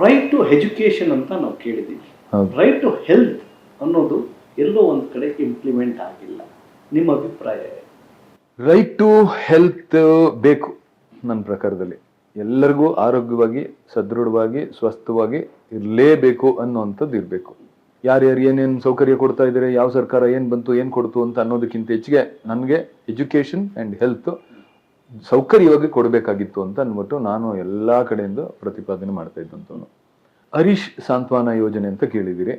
Right to education ಅಂತ ನಾವು ಕೇಳಿದ್ದೀವಿ. ರೈಟ್ ಟು ಹೆಲ್ತ್ ಅನ್ನೋದು ಎಲ್ಲೋ ಒಂದು ಕಡೆ ಇಂಪ್ಲಿಮೆಂಟ್ ಆಗಿಲ್ಲ. ನಿಮ್ಮ ಅಭಿಪ್ರಾಯ? ರೈಟ್ ಟು ಹೆಲ್ತ್ ಬೇಕು ನನ್ನ ಪ್ರಕಾರದಲ್ಲಿ. ಎಲ್ಲರಿಗೂ ಆರೋಗ್ಯವಾಗಿ, ಸದೃಢವಾಗಿ, ಸ್ವಸ್ಥವಾಗಿ ಇರಲೇಬೇಕು ಅನ್ನೋವಂಥದ್ದು ಇರಬೇಕು. ಯಾರ್ಯಾರು ಏನೇನು ಸೌಕರ್ಯ ಕೊಡ್ತಾ ಇದ್ದಾರೆ, ಯಾವ ಸರ್ಕಾರ ಏನು ಬಂತು, ಏನು ಕೊಡ್ತು ಅಂತ ಅನ್ನೋದಕ್ಕಿಂತ ಹೆಚ್ಚಿಗೆ ನನಗೆ ಎಜುಕೇಷನ್ ಆ್ಯಂಡ್ ಹೆಲ್ತ್ ಸೌಕರ್ಯವಾಗಿ ಕೊಡಬೇಕಾಗಿತ್ತು ಅಂತ ಅಂದ್ಬಿಟ್ಟು ನಾನು ಎಲ್ಲ ಕಡೆಯಿಂದ ಪ್ರತಿಪಾದನೆ ಮಾಡ್ತಾ ಇದ್ದಂಥವನು. ಹರೀಶ್ ಸಾಂತ್ವನ ಯೋಜನೆ ಅಂತ ಕೇಳಿದಿರಿ.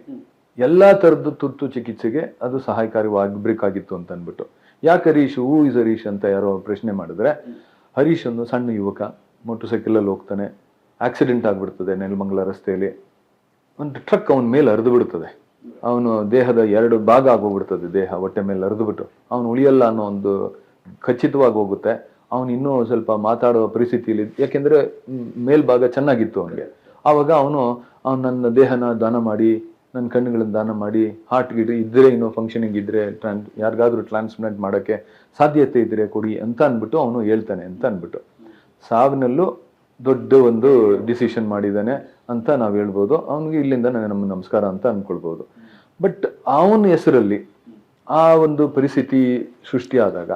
ಎಲ್ಲ ಥರದ್ದು ತುರ್ತು ಚಿಕಿತ್ಸೆಗೆ ಅದು ಸಹಾಯಕಾರಿಯಾಗಬೇಕಾಗಿತ್ತು ಅಂತ ಅಂದ್ಬಿಟ್ಟು. ಯಾಕೆ ಹರೀಶ್, ಹೂ ಇಸ್ ಹರೀಶ್ ಅಂತ ಯಾರೋ ಪ್ರಶ್ನೆ ಮಾಡಿದ್ರೆ, ಹರೀಶ್ ಒಂದು ಸಣ್ಣ ಯುವಕ, ಮೋಟರ್ ಸೈಕಲಲ್ಲಿ ಹೋಗ್ತಾನೆ, ಆಕ್ಸಿಡೆಂಟ್ ಆಗಿಬಿಡ್ತದೆ ನೆಲಮಂಗಲ ರಸ್ತೆಯಲ್ಲಿ. ಒಂದು ಟ್ರಕ್ ಅವನ ಮೇಲೆ ಹರಿದು ಬಿಡ್ತದೆ, ಅವನು ದೇಹದ 2 ಭಾಗ ಆಗೋಗ್ಬಿಡ್ತದೆ, ದೇಹ ಹೊಟ್ಟೆ ಮೇಲೆ ಹರಿದುಬಿಟ್ಟು ಅವನು ಉಳಿಯಲ್ಲ ಅನ್ನೋ ಒಂದು ಖಚಿತವಾಗಿ ಹೋಗುತ್ತೆ. ಅವನು ಇನ್ನೂ ಸ್ವಲ್ಪ ಮಾತಾಡುವ ಪರಿಸ್ಥಿತಿಯಲ್ಲಿ, ಯಾಕೆಂದ್ರೆ ಮೇಲ್ಭಾಗ ಚೆನ್ನಾಗಿತ್ತು ಅವನಿಗೆ. ಆವಾಗ ಅವನು ನನ್ನ ದೇಹನ ದಾನ ಮಾಡಿ, ನನ್ನ ಕಣ್ಣುಗಳನ್ನು ದಾನ ಮಾಡಿ, ಹಾರ್ಟ್ ಗಿಡ್ ಇದ್ರೆ, ಇನ್ನೂ ಫಂಕ್ಷನಿಂಗ್ ಇದ್ರೆ, ಯಾರಿಗಾದ್ರೂ ಟ್ರಾನ್ಸ್ಪ್ಲಾಂಟ್ ಮಾಡೋಕ್ಕೆ ಸಾಧ್ಯತೆ ಇದ್ರೆ ಕೊಡಿ ಅಂತ ಅಂದ್ಬಿಟ್ಟು ಅವನು ಹೇಳ್ತಾನೆ ಅಂತ ಅಂದ್ಬಿಟ್ಟು. ಸಾವಿನಲ್ಲೂ ದೊಡ್ಡ ಒಂದು ಡಿಸಿಷನ್ ಮಾಡಿದ್ದಾನೆ ಅಂತ ನಾವು ಹೇಳ್ಬೋದು. ಅವನಿಗೆ ಇಲ್ಲಿಂದ ನಮ್ಮ ನಮಸ್ಕಾರ ಅಂತ ಅನ್ಕೊಳ್ಬೋದು. ಬಟ್ ಅವನ ಹೆಸರಲ್ಲಿ ಆ ಒಂದು ಪರಿಸ್ಥಿತಿ ಸೃಷ್ಟಿಯಾದಾಗ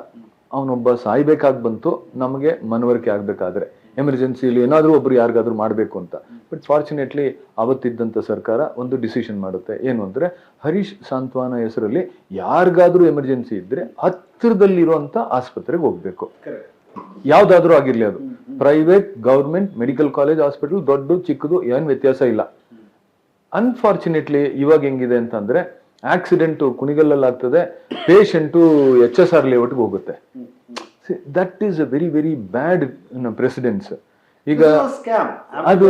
ಅವನೊಬ್ಬ ಸಾಯ್ಬೇಕಾಗಿ ಬಂತು, ನಮಗೆ ಮನವರಿಕೆ ಆಗ್ಬೇಕಾದ್ರೆ ಎಮರ್ಜೆನ್ಸಿಯಲ್ಲಿ ಏನಾದರೂ ಒಬ್ರು ಯಾರಿಗಾದ್ರೂ ಮಾಡಬೇಕು ಅಂತ. ಬಟ್ ಫಾರ್ಚುನೇಟ್ಲಿ ಅವತ್ತಿದ್ದಂಥ ಸರ್ಕಾರ ಒಂದು ಡಿಸಿಷನ್ ಮಾಡುತ್ತೆ, ಏನು ಅಂದರೆ ಹರೀಶ್ ಸಾಂತ್ವನ ಹೆಸರಲ್ಲಿ ಯಾರಿಗಾದ್ರೂ ಎಮರ್ಜೆನ್ಸಿ ಇದ್ರೆ ಹತ್ತಿರದಲ್ಲಿರುವಂಥ ಆಸ್ಪತ್ರೆಗೆ ಹೋಗ್ಬೇಕು. ಯಾವ್ದಾದ್ರೂ ಆಗಿರ್ಲಿ, ಅದು private, government, medical college, hospital, ದೊಡ್ಡ ಚಿಕ್ಕದು ಏನು ವ್ಯತ್ಯಾಸ ಇಲ್ಲ. ಅನ್ಫಾರ್ಚುನೇಟ್ಲಿ ಇವಾಗ ಹೆಂಗಿದೆ ಅಂತಂದ್ರೆ, ಆಕ್ಸಿಡೆಂಟು ಕುಣಿಗಲ್ಲಲ್ಲಿ ಆಗ್ತದೆ, ಪೇಷಂಟು HSR ಲೇಔಟ್ಗೆ ಹೋಗುತ್ತೆ. That is a very very bad precedence. ಈಗ ಅದು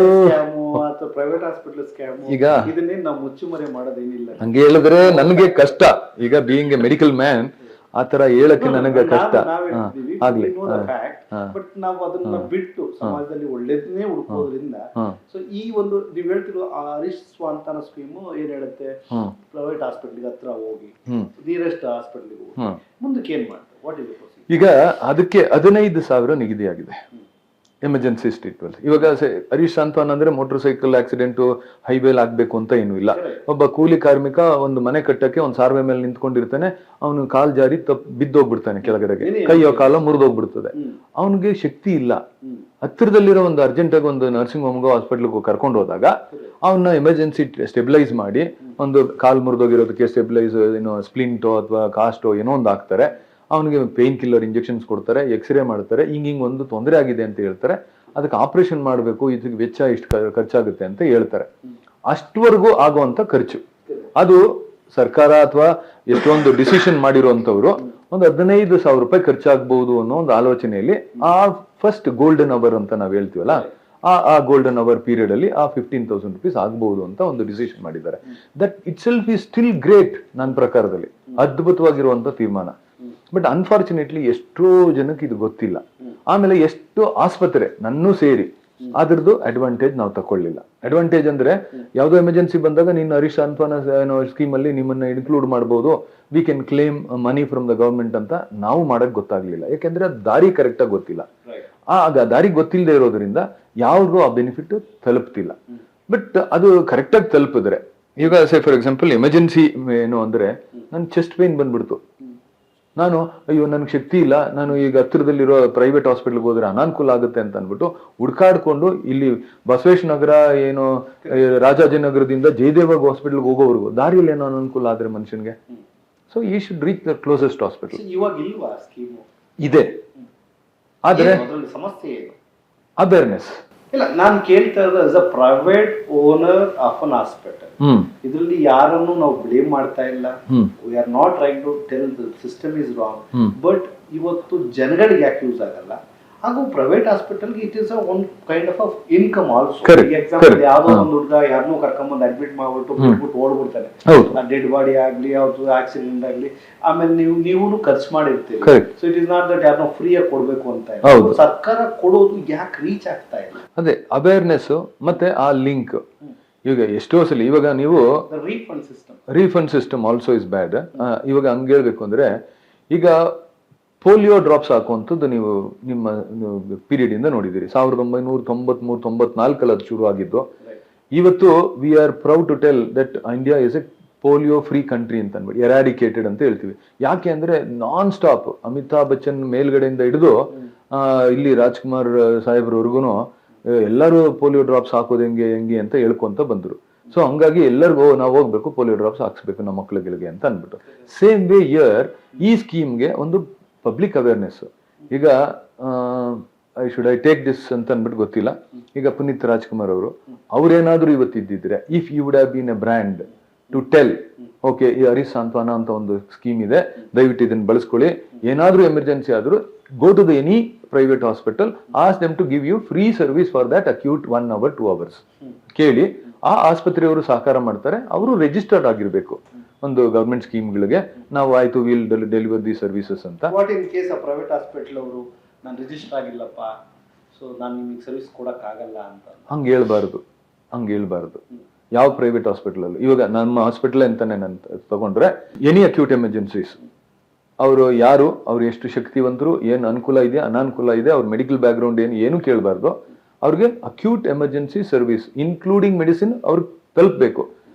ಪ್ರೈವೇಟ್ ಹಾಸ್ಪಿಟಲ್ ಸ್ಕ್ಯಾಮ್, ಈಗ ಇದನ್ನೇ ನಾವು ಮುಚ್ಚುಮರೆ ಮಾಡೋದೇನಿಲ್ಲ. ಹಂಗೆ ಹೇಳಿದ್ರೆ ನನಗೆ ಕಷ್ಟ. ಈಗ ಬೀಯಿಂಗ್ ಎ ಮೆಡಿಕಲ್ ಮ್ಯಾನ್ ಆತರ ಹೇಳಕ್ಕೆ ನನಗೆ ಕಷ್ಟ. ಆಗ್ಲಿ, ಬಟ್ ನಾವು ಅದನ್ನ ಬಿಟ್ಟು ಸಮಾಜದಲ್ಲಿ ಒಳ್ಳೇದನ್ನೇ ಹುಡುಕೋದ್ರಿಂದ, ಸೊ ಈ ಒಂದು ನೀವು ಹೇಳ್ತಿರೋ ಹರೀಶ್ ಸಾಂತ್ವನ ಸ್ಕೀಮ್ ಏನ್ ಹೇಳುತ್ತೆ, ಪ್ರೈವೇಟ್ ಹಾಸ್ಪಿಟಲ್ ಹತ್ರ ಹೋಗಿ, ನಿಯರೆಸ್ಟ್ ಹಾಸ್ಪಿಟಲ್ ಹೋಗಿ, ಮುಂದಕ್ಕೆ ಏನ್ ಮಾಡ್ತಾರೆ, ವಾಟ್ ಇಸ್ ದ ಪ್ರೊಸೀಜರ್? ಈಗ ಅದಕ್ಕೆ 15,000 ನಿಗದಿಯಾಗಿದೆ ಎಮರ್ಜೆನ್ಸಿ ಟ್ರೀಟ್ಮೆಂಟ್. ಇವಾಗ ಹರೀಶ್ ಸಾಂತ್ವನ ಅಂದ್ರೆ ಮೋಟರ್ ಸೈಕಲ್ ಆಕ್ಸಿಡೆಂಟು ಹೈವೇಲ್ ಆಗ್ಬೇಕು ಅಂತ ಏನೂ ಇಲ್ಲ. ಒಬ್ಬ ಕೂಲಿ ಕಾರ್ಮಿಕ ಒಂದು ಮನೆ ಕಟ್ಟಕ್ಕೆ ಒಂದು ಸಾರ್ವೆ ಮೇಲೆ ನಿಂತ್ಕೊಂಡಿರ್ತಾನೆ, ಅವನು ಕಾಲ್ ಜಾರಿ ಬಿದ್ದೋಗ್ಬಿಡ್ತಾನೆ ಕೆಳಗಡೆಗೆ, ಕೈಯೋ ಕಾಲೋ ಮುರಿದೋಗ್ಬಿಡ್ತದೆ, ಅವನಿಗೆ ಶಕ್ತಿ ಇಲ್ಲ. ಹತ್ತಿರದಲ್ಲಿರೋ ಒಂದು ಅರ್ಜೆಂಟ್ ಆಗಿ ಒಂದು ನರ್ಸಿಂಗ್ ಹೋಮ್ಗೋ ಹಾಸ್ಪಿಟ್ಲ್ಗೋ ಕರ್ಕೊಂಡು ಹೋದಾಗ ಅವನ್ನ ಎಮರ್ಜೆನ್ಸಿ ಸ್ಟೆಬಿಲೈಸ್ ಮಾಡಿ, ಒಂದು ಕಾಲ್ ಮುರಿದೋಗಿರೋದಕ್ಕೆ ಸ್ಟೆಬಿಲೈಸ್, ಏನೋ ಸ್ಪ್ಲಿಂಟೋ ಅಥವಾ ಕಾಸ್ಟೋ ಏನೋ ಒಂದು ಹಾಕ್ತಾರೆ, ಅವನಿಗೆ ಪೇನ್ ಕಿಲ್ಲರ್ ಇಂಜೆಕ್ಷನ್ಸ್ ಕೊಡ್ತಾರೆ, ಎಕ್ಸ್ರೇ ಮಾಡ್ತಾರೆ, ಹಿಂಗ್ ಒಂದು ತೊಂದರೆ ಆಗಿದೆ ಅಂತ ಹೇಳ್ತಾರೆ, ಅದಕ್ಕೆ ಆಪರೇಷನ್ ಮಾಡಬೇಕು, ಇದಕ್ಕೆ ವೆಚ್ಚ ಇಷ್ಟು ಖರ್ಚಾಗುತ್ತೆ ಅಂತ ಹೇಳ್ತಾರೆ. ಅಷ್ಟವರೆಗೂ ಆಗುವಂತ ಖರ್ಚು ಅದು ಸರ್ಕಾರ ಅಥವಾ ಎಷ್ಟೊಂದು ಡಿಸಿಷನ್ ಮಾಡಿರುವಂತವ್ರು ಒಂದು 15,000 ರೂಪಾಯಿ ಖರ್ಚಾಗಬಹುದು ಅನ್ನೋ ಒಂದು ಆಲೋಚನೆಯಲ್ಲಿ ಆ ಫಸ್ಟ್ ಗೋಲ್ಡನ್ ಅವರ್ ಅಂತ ನಾವ್ ಹೇಳ್ತೀವಲ್ಲ, ಆ ಗೋಲ್ಡನ್ ಅವರ್ ಪೀರಿಯಡ್ ಅಲ್ಲಿ ಆ 15,000 ರೂಪೀಸ್ ಆಗ್ಬಹುದು ಅಂತ ಒಂದು ಡಿಸಿಷನ್ ಮಾಡಿದ್ದಾರೆ. That it self is still great. ನನ್ನ ಪ್ರಕಾರದಲ್ಲಿ ಅದ್ಭುತವಾಗಿರುವಂತ ತೀರ್ಮಾನ. ಬಟ್ ಅನ್ಫಾರ್ಚುನೇಟ್ಲಿ ಎಷ್ಟೋ ಜನಕ್ಕೆ ಇದು ಗೊತ್ತಿಲ್ಲ. ಆಮೇಲೆ ಎಷ್ಟು ಆಸ್ಪತ್ರೆ ನನ್ನೂ ಸೇರಿ ಅದ್ರದ್ದು ಅಡ್ವಾಂಟೇಜ್ ನಾವು ತಕೊಳ್ಳಿಲ್ಲ. ಅಡ್ವಾಂಟೇಜ್ ಅಂದ್ರೆ ಯಾವ್ದೋ ಎಮರ್ಜೆನ್ಸಿ ಬಂದಾಗ ನೀನು ಹರೀಶ್ ಸಾಂತ್ವನ ಸ್ಕೀಮ್ ಅಲ್ಲಿ ನಿಮ್ಮನ್ನ ಇನ್ಕ್ಲೂಡ್ ಮಾಡಬಹುದು, we can claim money from the government ಅಂತ ನಾವು ಮಾಡಕ್ ಗೊತ್ತಾಗ್ಲಿಲ್ಲ. ಯಾಕೆಂದ್ರೆ ದಾರಿ ಕರೆಕ್ಟ್ ಆಗಿ ಗೊತ್ತಿಲ್ಲ. ದಾರಿ ಗೊತ್ತಿಲ್ಲದೆ ಇರೋದ್ರಿಂದ ಯಾವ್ದು ಆ ಬೆನಿಫಿಟ್ ತಲುಪ್ತಿಲ್ಲ. ಬಟ್ ಅದು ಕರೆಕ್ಟ್ ಆಗಿ ತಲುಪಿದ್ರೆ, ಈಗ ಸೇ ಫಾರ್ ಎಕ್ಸಾಂಪಲ್ ಎಮರ್ಜೆನ್ಸಿ ಏನು ಅಂದ್ರೆ, ನನ್ ಚೆಸ್ಟ್ ಪೇನ್ ಬಂದ್ಬಿಡ್ತು, ನಾನು ಅಯ್ಯೋ ನನ್ಗೆ ಶಕ್ತಿ ಇಲ್ಲ, ನಾನು ಈಗ ಹತ್ತಿರದಲ್ಲಿರೋ ಪ್ರೈವೇಟ್ ಹಾಸ್ಪಿಟಲ್ಗೆ ಹೋದ್ರೆ ಅನಾನುಕೂಲ ಆಗುತ್ತೆ ಅಂತ ಅನ್ಬಿಟ್ಟು ಹುಡ್ಕಾಡ್ಕೊಂಡು ಇಲ್ಲಿ ಬಸವೇಶ್ ನಗರ ಏನೋ ರಾಜಾಜಿನಗರದಿಂದ ಜಯದೇವ ಹಾಸ್ಪಿಟಲ್ಗೆ ಹೋಗೋವರೆಗೂ ದಾರಿಯಲ್ಲಿ ಏನೋ ಅನಾನುಕೂಲ ಆದ್ರೆ ಮನುಷ್ಯನ್ಗೆ, ಸೊ ಈ should reach the closest hospital. ಇವಾಗ ಇಲ್ವಾ ಸ್ಕೀಮ್? ಇದೆ, ಆದ್ರೆ ಸಮಸ್ಯೆ ಅವೇರ್ನೆಸ್ ಇಲ್ಲ. ನಾನು ಕೇಳ್ತಾ ಇರೋದು as a private owner of an hospital, ಇದರಲ್ಲಿ ಯಾರನ್ನು ನಾವು ಬ್ಲೇಮ್ ಮಾಡ್ತಾ ಇಲ್ಲ. We are not trying to tell the system is wrong. But ಇವತ್ತು ಜನಗಳಿಗೆ ಯಾಕೆ ಯೂಸ್ ಆಗಲ್ಲ? ಹಾಗೂ ಪ್ರೈವೇಟ್ ಹಾಸ್ಪಿಟಲ್ಗೆ it is one kind of income also. Example ಯಾವ್ದೋ ಒಂದು ಹುಡುಗ ಯಾರನ್ನೂ ಕರ್ಕೊಂಡ್ಬಂದು ಅಡ್ಮಿಟ್ ಮಾಡ್ಬಿಟ್ಟು ಬಿಟ್ಬಿಟ್ಟು ಓಡ್ಬಿಡ್ತಾನೆ, ಡೆಡ್ ಬಾಡಿ ಆಗ್ಲಿ ಯಾವ್ದು ಆಕ್ಸಿಡೆಂಟ್ ಆಗ್ಲಿ, ಆಮೇಲೆ ನೀವು ಖರ್ಚು ಮಾಡಿರ್ತೀರಿ. So it is not that ಯಾರನ್ನೋ ಫ್ರೀ ಆಗಿ ಕೊಡ್ಬೇಕು ಅಂತ. ಸರ್ಕಾರ ಕೊಡೋದು ಯಾಕೆ ರೀಚ್ ಆಗ್ತಾ ಇಲ್ಲ? ಅದೇ ಅವೇರ್ನೆಸ್ ಮತ್ತೆ ಆ ಲಿಂಕ್. ಈಗ ಎಷ್ಟೋ ಸಲ ಇವಾಗ ನೀವು refund system also is bad. ಇವಾಗ ಹಂಗ ಹೇಳ್ಬೇಕು ಅಂದ್ರೆ, ಈಗ ಪೋಲಿಯೋ ಡ್ರಾಪ್ಸ್ ಹಾಕುವಂಥದ್ದು ನೀವು ನಿಮ್ಮ ಪೀರಿಯಡ್ ಇಂದ ನೋಡಿದಿರಿ. 1993-94 ಅದು ಶುರು ಆಗಿದ್ದು. ಇವತ್ತು we are proud to tell that India is a polio free country ಅಂತ ಅನ್ಬಿಟ್ಟು ಎರಾಡಿಕೇಟೆಡ್ ಅಂತ ಹೇಳ್ತೀವಿ. ಯಾಕೆ ಅಂದ್ರೆ ನಾನ್ ಸ್ಟಾಪ್ ಅಮಿತಾಬ್ ಬಚ್ಚನ್ ಮೇಲ್ಗಡೆಯಿಂದ ಹಿಡಿದು ಇಲ್ಲಿ ರಾಜ್ಕುಮಾರ್ ಸಾಹೇಬ್ರವರೆಗೂ ಎಲ್ಲರೂ ಪೋಲಿಯೋ ಡ್ರಾಪ್ಸ್ ಹಾಕೋದು ಹೆಂಗೆ ಅಂತ ಹೇಳ್ಕೊಂತ ಬಂದ್ರು. ಸೊ ಹಂಗಾಗಿ ಎಲ್ಲರಿಗೂ ನಾವು ಹೋಗ್ಬೇಕು ಪೋಲಿಯೋ ಡ್ರಾಪ್ಸ್ ಹಾಕ್ಸ್ಬೇಕು ನಮ್ಮ ಮಕ್ಳುಗಳಿಗೆ ಅಂತ ಅನ್ಬಿಟ್ಟು. ಸೇಮ್ ವೇ ಇಯರ್ ಈ ಸ್ಕೀಮ್ಗೆ ಒಂದು ಪಬ್ಲಿಕ್ ಅವೇರ್ನೆಸ್. ಈಗ ಐ ಟೇಕ್ ದಿಸ್ ಅಂತ ಅನ್ಬಿಟ್ಟು ಗೊತ್ತಿಲ್ಲ. ಈಗ ಪುನೀತ್ ರಾಜ್ಕುಮಾರ್ ಅವ್ರೇನಾದ್ರೂ ಇವತ್ತಿದ್ದಿದ್ರೆ, if you would have been a brand to tell okay ಈ ಹರೀಶ್ ಸಾಂತ್ವನ ಅಂತ ಒಂದು ಸ್ಕೀಮ್ ಇದೆ, ದಯವಿಟ್ಟು ಇದನ್ನ ಬಳಸ್ಕೊಳ್ಳಿ, ಏನಾದ್ರೂ ಎಮರ್ಜೆನ್ಸಿ ಆದ್ರೂ go to the any private hospital, ask them to give you free service for that acute 1 hour 2 hours ಕೇಳಿ ಆ ಆಸ್ಪತ್ರೆಯವರು ಸಹಕಾರ ಮಾಡ್ತಾರೆ. ಅವರು ರಿಜಿಸ್ಟರ್ಡ್ ಆಗಿರ್ಬೇಕು ಒಂದು ಗವರ್ಮೆಂಟ್ ಸ್ಕೀಮ್ಗಳಿಗೆ. ನಾವು ಆಯ್ತು ವಿಲ್ ಡೆಲಿವರ್ ದಿ ಸರ್ವಿಸಸ್ ಅಂತ. ವಾಟ್ ಇನ್ ಕೇಸ್ ಆ ಪ್ರೈವೇಟ್ ಹಾಸ್ಪಿಟಲ್ ಅವರು ನಾನು ರಿಜಿಸ್ಟರ್ ಆಗಿಲ್ಲಪ್ಪ, ಸೊ ನಾನು ನಿಮಗೆ ಸರ್ವಿಸ್ ಕೊಡಕ್ ಆಗಲ್ಲ ಅಂತ ಹಂಗೆ ಹೇಳ್ಬಾರ್ದು. ಯಾವ ಪ್ರೈವೇಟ್ ಹಾಸ್ಪಿಟಲ್ ಅಲ್ಲೂ ಇವಾಗ ನಮ್ಮ ಹಾಸ್ಪಿಟಲ್ ಅಂತಾನೆ ನಾನು ತಗೊಂಡ್ರೆ ಎನಿ ಅಕ್ಯೂಟ್ ಎಮರ್ಜೆನ್ಸೀಸ್ ಅವರು ಯಾರು, ಅವ್ರು ಎಷ್ಟು ಶಕ್ತಿವಂತರು, ಏನು ಅನುಕೂಲ ಇದೆ ಅನಾನುಕೂಲ ಇದೆ, ಅವ್ರ ಮೆಡಿಕಲ್ ಬ್ಯಾಕ್ ಗ್ರೌಂಡ್ ಏನು ಕೇಳಬಾರ್ದು. ಅವ್ರಿಗೆ acute emergency service including medicine ಅವ್ರಿಗೆ ತಲುಪಬೇಕು.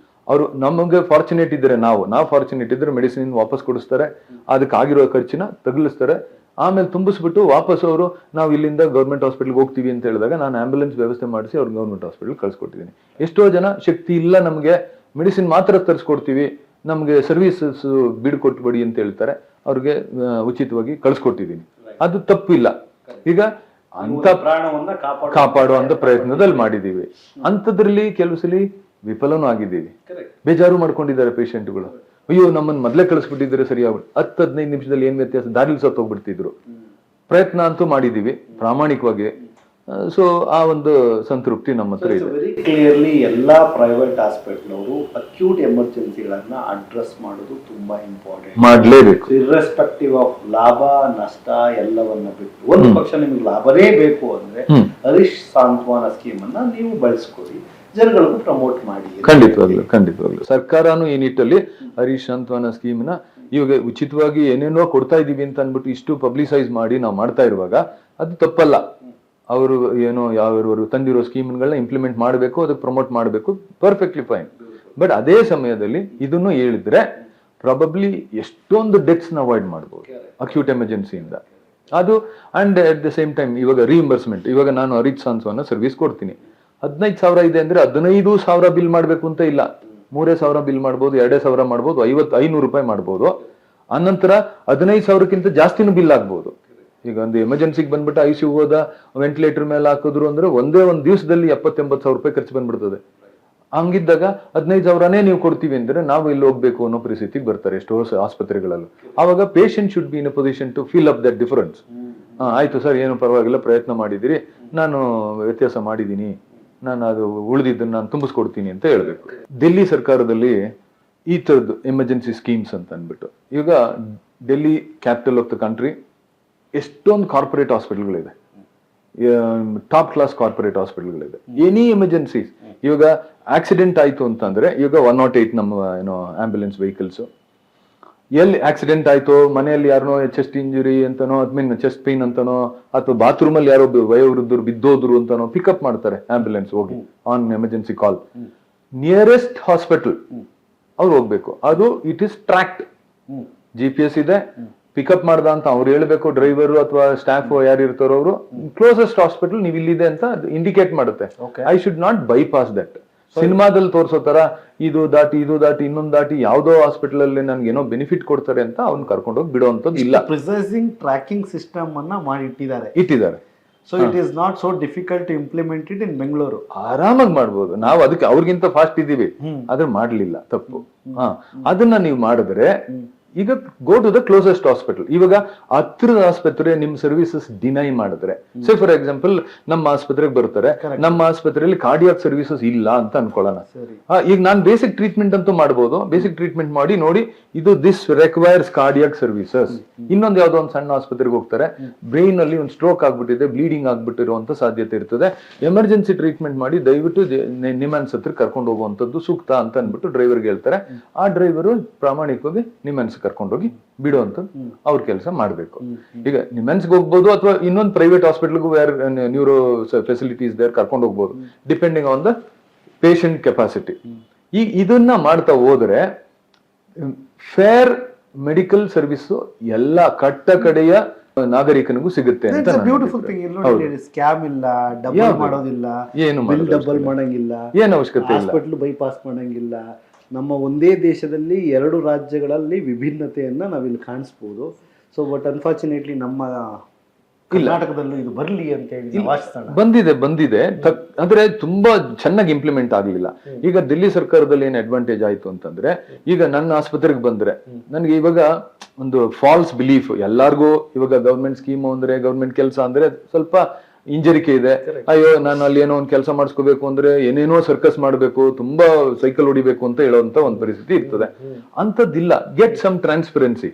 ಅವರು ನಮಗೆ ಫಾರ್ಚುನೇಟ್ ಇದ್ರೆ ನಾವು ಫಾರ್ಚುನೇಟ್ ಇದ್ರೆ ಮೆಡಿಸಿನ್ ವಾಪಸ್ ಕೊಡಿಸ್ತಾರೆ, ಅದಕ್ಕೆ ಆಗಿರೋ ಖರ್ಚಿನ ತಗಲಿಸ್ತಾರೆ. ಆಮೇಲೆ ತುಂಬಿಸ್ಬಿಟ್ಟು ವಾಪಸ್ ಅವರು ನಾವು ಇಲ್ಲಿಂದ ಗೌರ್ಮೆಂಟ್ ಹಾಸ್ಪಿಟಲ್ಗೆ ಹೋಗ್ತೀವಿ ಅಂತ ಹೇಳಿದಾಗ ನಾನು ಆಂಬ್ಯುಲೆನ್ಸ್ ವ್ಯವಸ್ಥೆ ಮಾಡಿಸಿ ಅವ್ರು ಗೌರ್ಮೆಂಟ್ ಹಾಸ್ಪಿಟಲ್ ಕಳ್ಸಿಕೊಟ್ಟಿದ್ದೀನಿ. ಎಷ್ಟೋ ಜನ ಶಕ್ತಿ ಇಲ್ಲ ನಮಗೆ ಮೆಡಿಸಿನ್ ಮಾತ್ರ ತರಿಸ್ಕೊಡ್ತೀವಿ, ನಮಗೆ ಸರ್ವಿಸಸ್ ಬಿಡ್ಕೊಟ್ಬಿಡಿ ಅಂತ ಹೇಳ್ತಾರೆ, ಅವ್ರಿಗೆ ಉಚಿತವಾಗಿ ಕಳ್ಸಿಕೊಟ್ಟಿದ್ದೀನಿ. ಅದು ತಪ್ಪಿಲ್ಲ. ಈಗ ಅಂತ ಪ್ರಾಣವನ್ನ ಕಾಪಾಡುವಂತ ಪ್ರಯತ್ನದಲ್ಲಿ ಮಾಡಿದೀವಿ. ಅಂಥದ್ರಲ್ಲಿ ಕೆಲವು ಸಲ ವಿಫಲನೂ ಆಗಿದ್ದೀವಿ. ಬೇಜಾರು ಮಾಡ್ಕೊಂಡಿದ್ದಾರೆ ಪೇಷಂಟ್ಗಳು. ಅಯ್ಯೋ ನಮ್ಮನ್ನ ಮೊದಲೇ ಕಳಿಸ್ಬಿಟ್ಟಿದ್ರೆ ಸರಿ ಆಗ್ಬಿಟ್ಟು 10-15 ನಿಮಿಷದಲ್ಲಿ ಏನ್ ವ್ಯತ್ಯಾಸ, ದಾರಿಲಿ ಸತ್ತು ಹೋಗ್ಬಿಡ್ತಿದ್ರು. ಪ್ರಯತ್ನ ಅಂತೂ ಮಾಡಿದೀವಿ ಪ್ರಾಮಾಣಿಕವಾಗಿ. ಸೊ ಆ ಒಂದು ಸಂತೃಪ್ತಿ ನಮ್ಮ ಹತ್ರ ಇದೆ. ವೆರಿ ಕ್ಲಿಯರ್ಲಿ ಎಲ್ಲಾ ಪ್ರೈವೇಟ್ ಹಾಸ್ಪಿಟಲ್ ಅವರು ಅಕ್ಯೂಟ್ ಎಮರ್ಜೆನ್ಸಿಗಳನ್ನ ಅಡ್ರೆಸ್ ಮಾಡೋದು ತುಂಬಾ ಇಂಪಾರ್ಟೆಂಟ್, ಮಾಡ್ಲೇಬೇಕು. ಇರ್ರೆಸ್ಪೆಕ್ಟಿವ್ ಆಫ್ ಲಾಭ ನಷ್ಟ ಎಲ್ಲವನ್ನ ಬಿಟ್ಟು ಒಂದು ಪಕ್ಷ ನಿಮ್ಗೆ ಲಾಭನೇ ಬೇಕು ಅಂದ್ರೆ ಹರೀಶ್ ಸಾಂತ್ವನ ಸ್ಕೀಮ್ ಅನ್ನ ನೀವು ಬಳಸ್ಕೊಳ್ಳಿ, ಜನಗಳಿಗೂ ಪ್ರಮೋಟ್ ಮಾಡಿ. ಖಂಡಿತವಾಗ್ಲು ಸರ್ಕಾರನು ಈ ನಿಟ್ಟಲ್ಲಿ ಹರೀಶ್ ಸಾಂತ್ವನ ಸ್ಕೀಮ್ ನ ಇವಾಗ ಉಚಿತವಾಗಿ ಏನೇನೋ ಕೊಡ್ತಾ ಇದೀವಿ ಅಂತ ಅನ್ಬಿಟ್ಟು ಇಷ್ಟು ಪಬ್ಲಿಸೈಸ್ ಮಾಡಿ ನಾವು ಮಾಡ್ತಾ ಇರುವಾಗ ಅದು ತಪ್ಪಲ್ಲ. ಅವರು ಏನೋ ಯಾವ್ಯಾವರು ತಂದಿರೋ ಸ್ಕೀಮ್ಗಳನ್ನ ಇಂಪ್ಲಿಮೆಂಟ್ ಮಾಡಬೇಕು, ಅದಕ್ಕೆ ಪ್ರಮೋಟ್ ಮಾಡಬೇಕು, ಪರ್ಫೆಕ್ಟ್ಲಿ ಫೈನ್. ಬಟ್ ಅದೇ ಸಮಯದಲ್ಲಿ ಇದನ್ನು ಹೇಳಿದ್ರೆ ಪ್ರಾಬಬ್ಲಿ ಎಷ್ಟೊಂದು ಡೆತ್ಸ್ ನ ಅವಾಯ್ಡ್ ಮಾಡ್ಬೋದು ಅಕ್ಯೂಟ್ ಎಮರ್ಜೆನ್ಸಿಯಿಂದ. ಅದು and at the same time ಇವಾಗ ರೀಇಂಬರ್ಸ್ಮೆಂಟ್, ಇವಾಗ ನಾನು ಹರೀಶ್ ಸಾಂತ್ವನ ಸರ್ವಿಸ್ ಕೊಡ್ತೀನಿ, 15,000 ಇದೆ ಅಂದ್ರೆ 15,000 ಬಿಲ್ ಮಾಡ್ಬೇಕು ಅಂತ ಇಲ್ಲ. 3,000 ಬಿಲ್ ಮಾಡ್ಬೋದು, 2,000 ಮಾಡ್ಬೋದು, 500 ರೂಪಾಯಿ ಮಾಡ್ಬೋದು. ಆನಂತರ 15,000ಕ್ಕಿಂತ ಜಾಸ್ತಿನೂ ಬಿಲ್ ಆಗ್ಬೋದು. ಈಗ ಒಂದು ಎಮರ್ಜೆನ್ಸಿಗೆ ಬಂದ್ಬಿಟ್ಟು ICU ಹೋದ, ವೆಂಟಿಲೇಟರ್ ಮೇಲೆ ಹಾಕಿದ್ರು ಅಂದ್ರೆ ಒಂದೇ ಒಂದು ದಿವಸದಲ್ಲಿ 70-80,000 ರೂಪಾಯಿ ಖರ್ಚು ಬಂದ್ಬಿಡ್ತದೆ. ಹಂಗಿದ್ದಾಗ 15,000ನೇ ನೀವು ಕೊಡ್ತೀವಿ ಅಂದ್ರೆ ನಾವು ಇಲ್ಲಿ ಹೋಗ್ಬೇಕು ಅನ್ನೋ ಪರಿಸ್ಥಿತಿಗೆ ಬರ್ತಾರೆ ಎಷ್ಟೋ ಆಸ್ಪತ್ರೆಗಳಲ್ಲೂ. ಆವಾಗ patient should be in a position to fill up that difference. ಆಯ್ತು ಸರ್, ಏನು ಪರವಾಗಿಲ್ಲ, ಪ್ರಯತ್ನ ಮಾಡಿದಿರಿ, ನಾನು ವ್ಯತ್ಯಾಸ ಮಾಡಿದ್ದೀನಿ, ನಾನು ಅದು ಉಳಿದಿದ್ದನ್ನು ನಾನು ತುಂಬಿಸ್ಕೊಡ್ತೀನಿ ಅಂತ ಹೇಳ್ಬೇಕು. ಡೆಲ್ಲಿ ಸರ್ಕಾರದಲ್ಲಿ ಈ ತರದ್ದು ಎಮರ್ಜೆನ್ಸಿ ಸ್ಕೀಮ್ಸ್ ಅಂತ ಅಂದ್ಬಿಟ್ಟು, ಈಗ Delhi capital of the country ಎಷ್ಟೊಂದು ಕಾರ್ಪೊರೇಟ್ ಹಾಸ್ಪಿಟಲ್ಗಳಿದೆ, ಟಾಪ್ ಕ್ಲಾಸ್ ಕಾರ್ಪೊರೇಟ್ ಹಾಸ್ಪಿಟಲ್ಗಳಿದೆ. ಎನಿ ಎಮರ್ಜೆನ್ಸೀಸ್, ಇವಾಗ ಆಕ್ಸಿಡೆಂಟ್ ಆಯ್ತು ಅಂತಂದ್ರೆ ಈಗ 108 ನಮ್ಮ ಏನೋ ಆಂಬ್ಯುಲೆನ್ಸ್ ವೆಹಿಕಲ್ಸ್, ಎಲ್ಲಿ ಆಕ್ಸಿಡೆಂಟ್ ಆಯ್ತು, ಮನೆಯಲ್ಲಿ ಯಾರನೋ ಚೆಸ್ಟ್ ಇಂಜುರಿ ಅಂತನೋ, ಚೆಸ್ಟ್ ಪೇನ್ ಅಂತನೋ, ಅಥವಾ ಬಾತ್ರೂಮ್ ಅಲ್ಲಿ ಯಾರೋ ವಯೋವೃದ್ಧರು ಬಿದ್ದೋದ್ರು ಅಂತನೋ ಪಿಕಪ್ ಮಾಡ್ತಾರೆ ಆಂಬ್ಯುಲೆನ್ಸ್ ಹೋಗಿ on emergency call. Nearest hospital ಅವ್ರು ಹೋಗ್ಬೇಕು. ಅದು ಇಟ್ ಇಸ್ ಟ್ರ್ಯಾಕ್ಟ್, GPS ಇದೆ, ಪಿಕಪ್ ಮಾಡ್ದ ಅಂತ ಅವ್ರು ಹೇಳ್ಬೇಕು, ಡ್ರೈವರ್ ಅಥವಾ ಸ್ಟಾಫ್ ಯಾರು ಇರ್ತಾರೋ ಅವರು ಕ್ಲೋಸೆಸ್ಟ್ ಹಾಸ್ಪಿಟಲ್ ನೀವು ಇಲ್ಲಿದೆ ಅಂತ ಇಂಡಿಕೇಟ್ ಮಾಡುತ್ತೆ. I should not bypass that. ಸಿನಿಮಾದಲ್ಲಿ ತೋರಿಸೋ ತರ ಇದು ದಾಟಿ ಇನ್ನೊಂದು ದಾಟಿ ಯಾವ್ದೋ ಹಾಸ್ಪಿಟಲ್ ಅಲ್ಲಿ ನನ್ಗೆ ಏನೋ ಬೆನಿಫಿಟ್ ಕೊಡ್ತಾರೆ ಅಂತ ಅವ್ನು ಕರ್ಕೊಂಡು ಹೋಗಿ ಬಿಡುವಂತದ್ದು ಇಲ್ಲ. ಪ್ರಿಸೈಸಿಂಗ್ ಟ್ರ್ಯಾಕಿಂಗ್ ಸಿಸ್ಟಮ್ ಅನ್ನ ಮಾಡಿ ಇಟ್ಟಿದ್ದಾರೆ. So it is not so difficult to implement it in Bengaluru. ಆರಾಮಾಗಿ ಮಾಡ್ಬೋದು. ನಾವು ಅದಕ್ಕೆ ಅವ್ರಿಗಿಂತ ಫಾಸ್ಟ್ ಇದ್ದೀವಿ, ಆದ್ರೆ ಮಾಡ್ಲಿಲ್ಲ, ತಪ್ಪು. ಅದನ್ನ ನೀವು ಮಾಡಿದ್ರೆ ಈಗ go to the closest hospital. ಇವಾಗ ಹತ್ತಿರದ ಆಸ್ಪತ್ರೆ ನಿಮ್ ಸರ್ವಿಸಸ್ ಡಿನೈ ಮಾಡಿದ್ರೆ, ಸೇ ಫಾರ್ ಎಕ್ಸಾಂಪಲ್ ನಮ್ಮ ಆಸ್ಪತ್ರೆಗೆ ಬರ್ತಾರೆ, ನಮ್ಮ ಆಸ್ಪತ್ರೆಯಲ್ಲಿ ಕಾರ್ಡಿಯಾಕ್ ಸರ್ವಿಸಸ್ ಇಲ್ಲ ಅಂತ ಅನ್ಕೊಳ್ಳೋಣ. ಈಗ ನಾನು ಬೇಸಿಕ್ ಟ್ರೀಟ್ಮೆಂಟ್ ಅಂತೂ ಮಾಡ್ಬೋದು, ಬೇಸಿಕ್ ಟ್ರೀಟ್ಮೆಂಟ್ ಮಾಡಿ ನೋಡಿ ಇದು ದಿಸ್ ರಿಕ್ವೈರ್ಸ್ ಕಾರ್ಡಿಯಾಕ್ ಸರ್ವಿಸಸ್. ಇನ್ನೊಂದು ಯಾವ್ದೋ ಒಂದು ಸಣ್ಣ ಆಸ್ಪತ್ರೆಗೆ ಹೋಗ್ತಾರೆ, ಬ್ರೈನ್ ಅಲ್ಲಿ ಒಂದು ಸ್ಟ್ರೋಕ್ ಆಗ್ಬಿಟ್ಟಿದೆ, ಬ್ಲೀಡಿಂಗ್ ಆಗ್ಬಿಟ್ಟಿರುವಂತ ಸಾಧ್ಯತೆ ಇರ್ತದೆ, ಎಮರ್ಜೆನ್ಸಿ ಟ್ರೀಟ್ಮೆಂಟ್ ಮಾಡಿ ದಯವಿಟ್ಟು ನಿಮ್ಯಾನ್ಸ್ ಹತ್ರ ಕರ್ಕೊಂಡು ಹೋಗುವಂತದ್ದು ಸೂಕ್ತ ಅಂತ ಅನ್ಬಿಟ್ಟು ಡ್ರೈವರ್ಗೆ ಹೇಳ್ತಾರೆ. ಆ ಡ್ರೈವರು ಪ್ರಾಮಾಣಿಕವಾಗಿ ನಿಮ್ಯಾನ್ಸ್ ಕರ್ಕೊಂಡೋಗಿ ಬಿಡುವಂತದ್ದು ಅವ್ರ ಕೆಲಸ ಮಾಡ್ಬೇಕು. ಈಗ ನಿಮ್ಯಾನ್ಸ್ಗೆ ಹೋಗ್ಬೋದು ಅಥವಾ ಇನ್ನೊಂದು ಪ್ರೈವೇಟ್ ಹಾಸ್ಪಿಟಲ್ಗೂ ನ್ಯೂರೋ ಫೆಸಿಲಿಟೀಸ್ ದೇರ್ ಕರ್ಕೊಂಡು ಹೋಗ್ಬೋದು, depending on the patient capacity. ಈ ಇದನ್ನ ಮಾಡ್ತಾ ಹೋದ್ರೆ ಫೇರ್ ಮೆಡಿಕಲ್ ಸರ್ವಿಸ್ ಎಲ್ಲ ಕಟ್ಟ ಕಡೆಯ ನಾಗರಿಕನಿಗೂ ಸಿಗುತ್ತೆ ಅಂತ ಬ್ಯೂಟಿಫುಲ್ ಥಿಂಗ್. ಇಲ್ಲಿ ಸ್ಕ್ಯಾಮ್ ಇಲ್ಲ, ಡಬಲ್ ಮಾಡೋದಿಲ್ಲ, ಏನು ಬಿಲ್ ಡಬಲ್ ಮಾಡಂಗಿಲ್ಲ, ಏನು ಅವಶ್ಯಕತೆ ಇಲ್ಲ, ಹಾಸ್ಪಿಟಲ್ ಬೈಪಾಸ್ ಮಾಡಂಗಿಲ್ಲ. ನಮ್ಮ ಒಂದೇ ದೇಶದಲ್ಲಿ 2 ರಾಜ್ಯಗಳಲ್ಲಿ ವಿಭಿನ್ನತೆಯನ್ನ ನಾವಿಲ್ಲಿ ಕಾಣಿಸ್ಬೋದು. ಸೊ ಬಟ್ ಅನ್ಫಾರ್ಚುನೇಟ್ಲಿ ನಮ್ಮ ಕರ್ನಾಟಕದಲ್ಲೂ ಇದು ಬರ್ಲಿ ಅಂತ ಹೇಳಿ ಬಂದಿದೆ ಅಂದ್ರೆ ತುಂಬಾ ಚೆನ್ನಾಗಿ ಇಂಪ್ಲಿಮೆಂಟ್ ಆಗ್ಲಿಲ್ಲ. ಈಗ ದಿಲ್ಲಿ ಸರ್ಕಾರದಲ್ಲಿ ಏನ್ ಅಡ್ವಾಂಟೇಜ್ ಆಯ್ತು ಅಂತಂದ್ರೆ, ಈಗ ನನ್ನ ಆಸ್ಪತ್ರೆಗೆ ಬಂದ್ರೆ ನನ್ಗೆ ಇವಾಗ ಒಂದು ಫಾಲ್ಸ್ ಬಿಲೀಫ್ ಎಲ್ಲಾರ್ಗೂ ಇವಾಗ ಗವರ್ಮೆಂಟ್ ಸ್ಕೀಮ್ ಅಂದ್ರೆ ಗವರ್ಮೆಂಟ್ ಕೆಲಸ ಅಂದ್ರೆ ಸ್ವಲ್ಪ ಇಂಜರಿಕೆ ಇದೆ. ಅಯ್ಯೋ ನಾನು ಅಲ್ಲಿ ಏನೋ ಒಂದು ಕೆಲಸ ಮಾಡಿಸ್ಕೋಬೇಕು ಅಂದ್ರೆ ಏನೇನೋ ಸರ್ಕಸ್ ಮಾಡ್ಬೇಕು, ತುಂಬಾ ಸೈಕಲ್ ಹೊಡಿಬೇಕು ಅಂತ ಹೇಳುವಂತ ಒಂದು ಪರಿಸ್ಥಿತಿ ಇರ್ತದೆ. ಅಂತದ್ದಿಲ್ಲ. Get some transparency.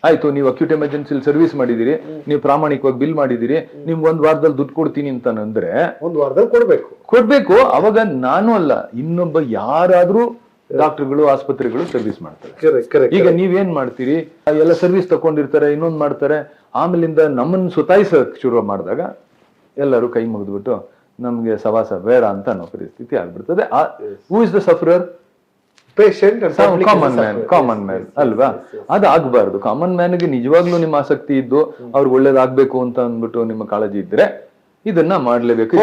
ಆಯ್ತು, ನೀವು ಅಕ್ಯೂಟ್ ಎಮರ್ಜೆನ್ಸಿ ಸರ್ವಿಸ್ ಮಾಡಿದಿರಿ, ನೀವು ಪ್ರಾಮಾಣಿಕವಾಗಿ ಬಿಲ್ ಮಾಡಿದಿರಿ, ನಿಮ್ 1 ವಾರದಲ್ಲಿ ದುಡ್ಡು ಕೊಡ್ತೀನಿ ಅಂತಂದ್ರೆ 1 ವಾರದಲ್ಲಿ ಕೊಡ್ಬೇಕು. ಅವಾಗ ನಾನು ಅಲ್ಲ, ಇನ್ನೊಬ್ಬ ಯಾರಾದ್ರೂ ಡಾಕ್ಟರ್ಗಳು ಆಸ್ಪತ್ರೆಗಳು ಸರ್ವಿಸ್ ಮಾಡ್ತಾರೆ. ಈಗ ನೀವೇನ್ ಮಾಡ್ತೀರಿ, ಎಲ್ಲ ಸರ್ವಿಸ್ ತಕೊಂಡಿರ್ತಾರೆ, ಇನ್ನೊಂದ್ ಮಾಡ್ತಾರೆ, ಆಮೇಲಿಂದ ನಮ್ಮನ್ನ ಸುತಾಯಿಸಕ್ ಶುರು ಮಾಡಿದಾಗ ಎಲ್ಲರೂ ಕೈ ಮುಗಿದ್ಬಿಟ್ಟು ನಮ್ಗೆ ಸವಾಸ ಬೇಡ ಅಂತ ಅನ್ನೋ ಪರಿಸ್ಥಿತಿ ಆಗ್ಬಿಡ್ತದೆ. Who is the sufferer? Patient, common man ಅಲ್ವಾ? ಅದು ಆಗ್ಬಾರ್ದು. ಕಾಮನ್ ಮ್ಯಾನ್ಗೆ ನಿಜವಾಗ್ಲೂ ನಿಮ್ಮ ಆಸಕ್ತಿ ಇದ್ದು ಅವ್ರಿಗೆ ಒಳ್ಳೇದಾಗ್ಬೇಕು ಅಂತ ಅಂದ್ಬಿಟ್ಟು ನಿಮ್ಮ ಕಾಳಜಿ ಇದ್ರೆ ಇದನ್ನ ಮಾಡ್ಲೇಬೇಕು.